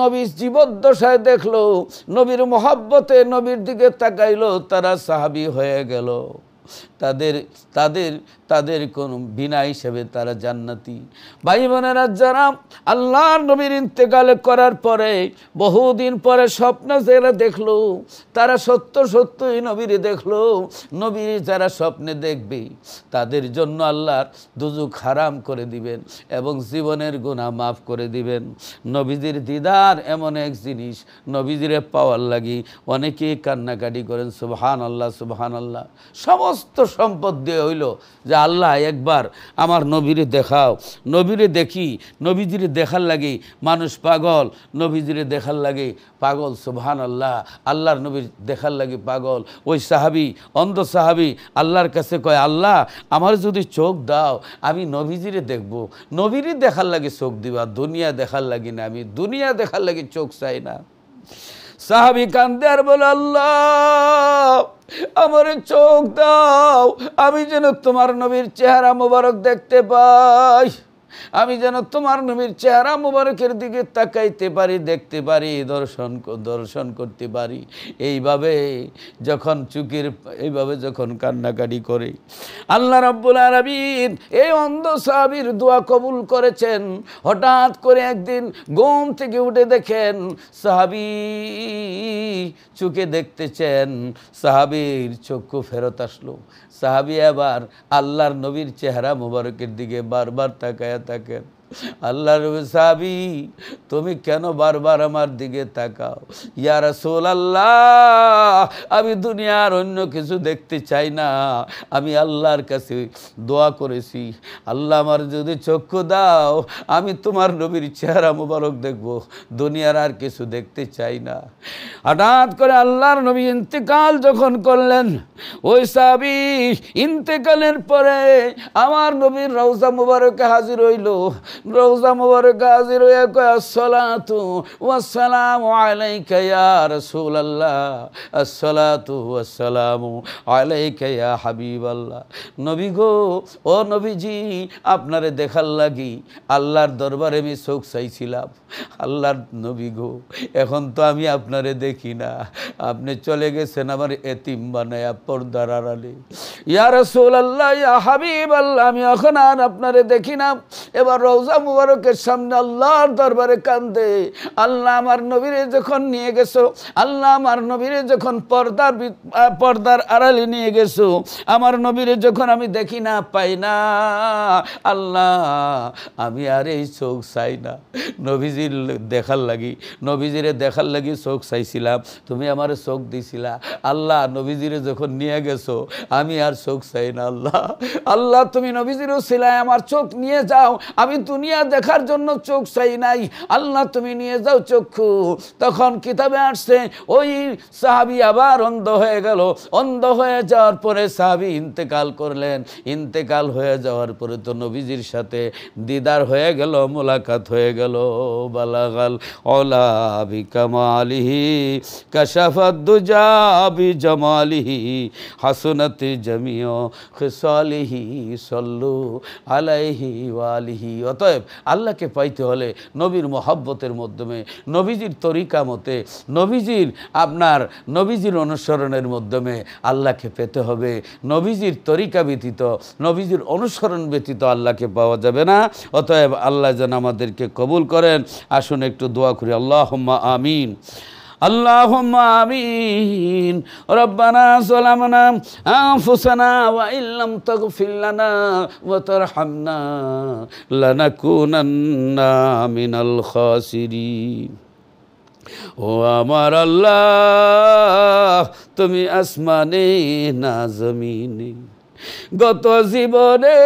নবীর জীবদ্দশায় দেখলো, নবীর মহব্বতে নবীর দিকে তাকাইলো, তারা সাহাবী হয়ে গেল। তাদের কোন বিনা হিসেবে তারা জান্নাতি। ভাই বোনেরা, যারা আল্লাহর নবীর ইন্তেকাল করার পরে বহুদিন পরে স্বপ্ন যারা দেখলো, তারা সত্যই নবীরে দেখলো। নবীর যারা স্বপ্নে দেখবে তাদের জন্য আল্লাহর দুজক হারাম করে দিবেন এবং জীবনের গুনাহ মাফ করে দিবেন। নবীজির দিদার এমন এক জিনিস, নবীজিরে পাওয়ার লাগি অনেকেই কান্নাকাটি করেন। সুবহানাল্লাহ, সুবহানাল্লাহ। সমস্ত সম্পদ দিয়ে হইল যে আল্লাহ একবার আমার নবীরে দেখাও, নবীরে দেখি। নবীজিরে দেখার লাগে মানুষ পাগল, নবীজিরে দেখার লাগে পাগল। সুবহানাল্লাহ। আল্লাহর নবীর দেখার লাগে পাগল। ওই সাহাবী, অন্ধ সাহাবী আল্লাহর কাছে কয়, আল্লাহ আমার যদি চোখ দাও আমি নবীজিরে দেখব। নবীরই দেখার লাগে চোখ দিবা, দুনিয়া দেখার লাগে না, আমি দুনিয়া দেখার লাগে চোখ চাই না। সাহাবী কান্দে আর বলে, আল্লাহ আমার চোখ দাও, আমি যেন তোমার নবীর চেহারা মোবারক দেখতে পাই, আমি যেন তোমার নবীর চেহারা মোবারকের দিকে তাকাইতে পারি, দেখতে পারি, দর্শন করতে পারি। এইভাবে যখন কান্নাকাটি করে, আল্লাহ রাব্বুল আলামিন এই অন্ধ সাহাবীর দোয়া কবুল করেছেন। হঠাৎ করে একদিন ঘুম থেকে উঠে দেখেন সাহাবী চোখে দেখতেছেন, সাহাবীর চক্ষু ফেরত আসলো। সাহাবী আবার আল্লাহর নবীর চেহারা মোবারকের দিকে বারবার তাকায়া থাকেন। আল্লাহর নবী, সাহাবী তুমি কেন বারবার আমার দিকে তাকাও? ইয়া রাসূলুল্লাহ, আমি দুনিয়ার অন্য কিছু দেখতে চাই না, আমি আল্লাহর কাছে দোয়া করেছি, আল্লাহ আমার যদি চক্ষু দাও আমি তোমার নবীর চেহারা মোবারক দেখব, দুনিয়ার আর কিছু দেখতে চাই না। হঠাৎ করে আল্লাহর নবী ইন্তেকাল যখন করলেন, ওই সাহাবী ইন্তেকালের পরে আমার নবীর রওজা মোবারকে হাজির হইল। রওজা মোবারকে হাজির হইয়া কয়, আসসালাতু ওয়াসসালামু আলাইকা ইয়া রাসূলুল্লাহ, আসসালাতু ওয়াসসালামু আলাইকা ইয়া হাবিবাল্লাহ। নবী গো, ও নবীজি, আপনারে দেখার লাগি আল্লাহর দরবারে আমি চোখ চাইছিলাম। আল্লাহর নবী গো, এখন তো আমি আপনারে দেখি না, আপনি চলে গেছেন আমার এতিম বানায়া পর্দার আড়ালে। ইয়া রাসূলুল্লাহ, ইয়া হাবিবাল্লাহ, আমি এখন আর আপনারে দেখি না। এবার রওজা মুবারকের সামনে আল্লাহর দরবারে কান্দে, আল্লাহ আমার নবীরে যখন নিয়ে গেছো, আল্লাহ আমার নবীরে যখন পর্দার আড়ালে নিয়ে গেছো, আমার নবীরে যখন আমি দেখি না, পাই না, আল্লাহ আমি আর এই চোখ চাই না। নবীজির দেখার লাগি, নবীজিরে দেখার লাগি চোখ চাইছিলাম, তুমি আমার চোখ দিছিলা। আল্লাহ নবীজিরে যখন নিয়ে গেছো, আমি আর চোখ চাই না। আল্লাহ আল্লাহ তুমি নবীজিরও ছিলায়, আমার চোখ নিয়ে যাও, আমি দুনিয়া দেখার জন্য চোখ চাই নাই। আল্লাহ তুমি নিয়ে যাও চক্ষু। তখন কিতাবে আসছে ওই সাহাবী আবার অন্ধ হয়ে গেল। অন্ধ হয়ে যাওয়ার পরে সাহাবী ইন্তেকাল করলেন। ইন্তেকাল হয়ে যাওয়ার পরে তো নবীজির সাথে দিদার হয়ে গেল, মোলাকাত হয়ে গেল। বালাগাল ওলা বিকামালিহি কাশাফাদ দুজা বিজামালিহি হাসনাত জামিউ খিসালিহি সাল্লু আলাইহি ওয়ালিহি। অতএব আল্লাহকে পাইতে হলে নবীর মহব্বতের মাধ্যমে, নবীজির তরিকা মতে, নবীজির অনুসরণের মাধ্যমে আল্লাহকে পেতে হবে। নবীজির তরিকা ব্যতীত, নবীজির অনুসরণ ব্যতীত আল্লাহকে পাওয়া যাবে না। অতএব আল্লাহ যেন আমাদেরকে কবুল করেন। আসুন একটু দোয়া করি। আল্লাহুম্মা আমিন, আল্লাহুম্মা আমিন। রব্বানা যালামনা আনফুসানা ওয়া ইল্লাম তাগফির লানা ওয়া তারহামনা লানাকুনান্না মিনাল খাসিরিন। ও আমার আল্লাহ, তুমি আসমানে না জমিনে, গত জীবনে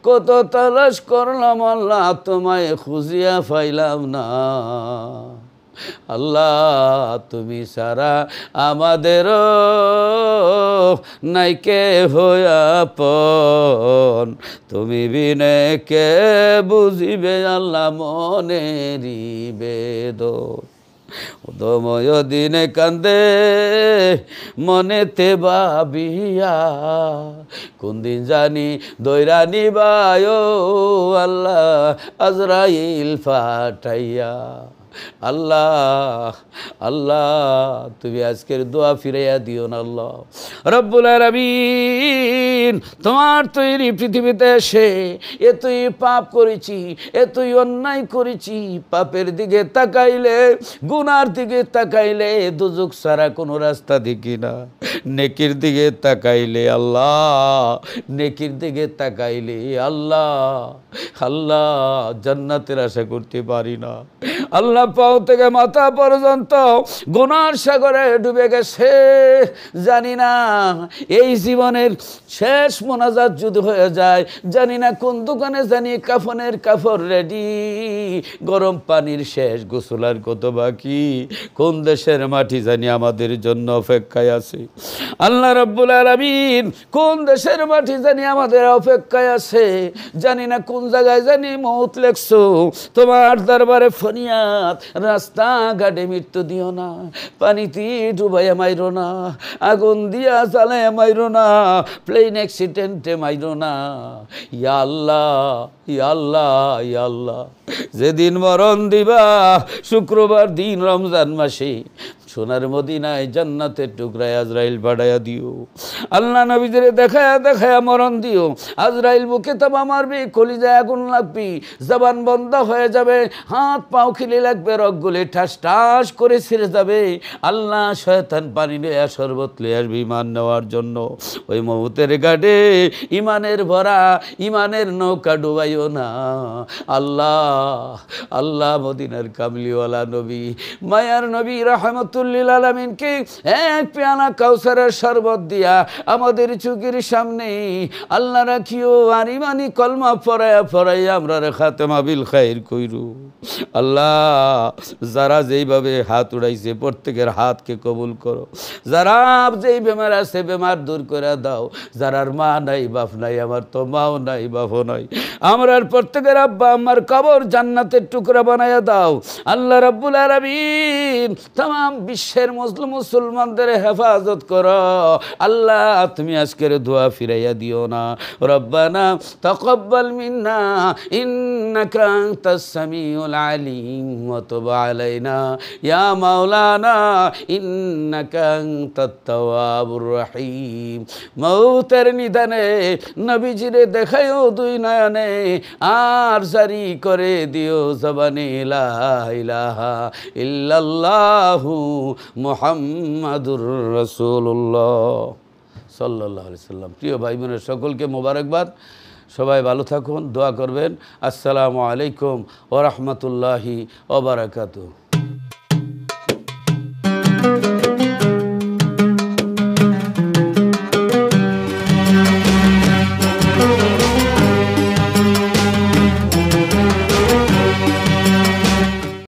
কত তালাশ করলাম আল্লাহ, তোমায় খুঁজিয়া পাইলাম না। আল্লাহ তুমি সারা আমাদের নাইকে হইয়াপন, তুমি বিনে কে বুঝিবে আল্লাহ মনেরি বেদন। উদময় দিনে কান্দে মনেতে ভাবিয়া, কোন দিন জানি দৈরা নিবায় আল্লাহ আজরাইল ফাটাইয়া। আল্লাহ আল্লাহ তুমি আজকের দোয়া ফিরাইয়া দিও না। আল্লাহ রব্বুল আলামিন, তোমার তৈরি পৃথিবীতে এসে এতই পাপ করেছি, এতই অন্যায় করেছি, পাপের দিকে তাকাইলে, গুনার দিকে তাকাইলে দুজক ছাড়া কোনো রাস্তা দেখি না। নেকির দিকে তাকাইলে আল্লাহ, নেকির দিকে তাকাইলে আল্লাহ আল্লাহ জান্নাতের আশা করতে পারি না। আল্লাহ পাও থেকে মাথা পর্যন্ত গুনার সাগরে ডুবে গেছে। জানি না এই জীবনের শেষ মোনাজাত যদি হয়ে যায়, জানি না কোন দোকানে জানি কাফনের কাপড় রেডি, গরম পানির শেষ গোসলার কত বাকি, কোন দেশের মাটি জানি আমাদের জন্য অপেক্ষায় আছে। আল্লাহ রাব্বুল আলামিন, কোন দেশের মাটি জানি আমাদের অপেক্ষায় আছে, জানি না কোন জায়গায় জানি মৌত লেখছো। তোমার দরবারে ফরিয়াদ, রাস্তাঘাটে মৃত্যু দিও না, পানিতে ডুবাইয়া মাইরো না, আগুন দিয়া জ্বালাইয়া মাইরো না, প্লেন অ্যাক্সিডেন্টে মাইরো না। ইয়া আল্লাহ ইয়া আল্লাহ ইয়া আল্লাহ, যেদিন মরণ দিবা শুক্রবার দিন রমজান মাসে, সোনার মদিনায় জান্নাতের টুকরায় আজরাইল পাঠাইয়া দিও। আল্লাহ নবীদের দেখায়া দেখায়া মরণ দিও। আজরাইল বুকে তাবা মারবে, কলিজায় আগুন লাগবে, জবান বন্ধ হয়ে যাবে, হাত পাও খিলে লাগবে, রগগুলি ঠাস ঠাস করে ছিঁড়ে যাবে। আল্লাহ শয়তান পানি লইয়া শরবত লইয়া আসবে ইমান নেওয়ার জন্য। ওই মউতের ঘাটে ইমানের ভরা, ইমানের নৌকা ডুবাইও না। আল্লাহ আল্লাহ মদিনার কামলিওয়ালা নবী, মায়ার নবী রহমতুল্লিল আলামিনকে এক পেয়ালা কাউসারের শরবত দিয়া আমাদের চোখের সামনে আল্লাহ রাখিও। আর ইমানি কলমা পড়াইয়া পড়াইয়া আমরা খাতেমা বিল খাইর কইরু। আল্লাহ যারা যেইভাবে হাত উড়াইছে প্রত্যেকের হাতকে কবুল করো। যারা যেই বেমার আছে বেমার দূর করে দাও। যারার মা নাই বাপ নাই, আমার তো মাও নাই বাপও নাই, আমরার প্রত্যেকের আব্বা আমার কবর জান্নাতের টুকরা বানাইয়া দাও। আল্লাহ রাব্বুল আলামিন तमाम বিশ্বের মুসলমানদের হেফাজত করো। আল্লাহ তুমি আজকের দোয়া ফিরাইয়া দিও না। রব্বানা তাকাব্বাল মিন্না ইন্নাকা আনতাস সামিউল আলিম ওয়া তুব আলাইনা ইয়া মাওলানা ইন্নাকা আনতাত তাওয়াবুর রহিম। মৌতের নিদানে নবীজিরে দেখায়ও দুই নয়নে, আর জারি করে দিও জবানে লা ইলাহা ইল্লাল্লাহু মুহাম্মাদুর রাসূলুল্লাহ সাল্লাল্লাহু আলাইহি সাল্লাম। প্রিয় ভাই বোনের সকলকে মোবারকবাদ। সবাই ভালো থাকুন, দোয়া করবেন। আসসালামু আলাইকুম ওয়া রাহমাতুল্লাহি ওয়া বারাকাতুহু।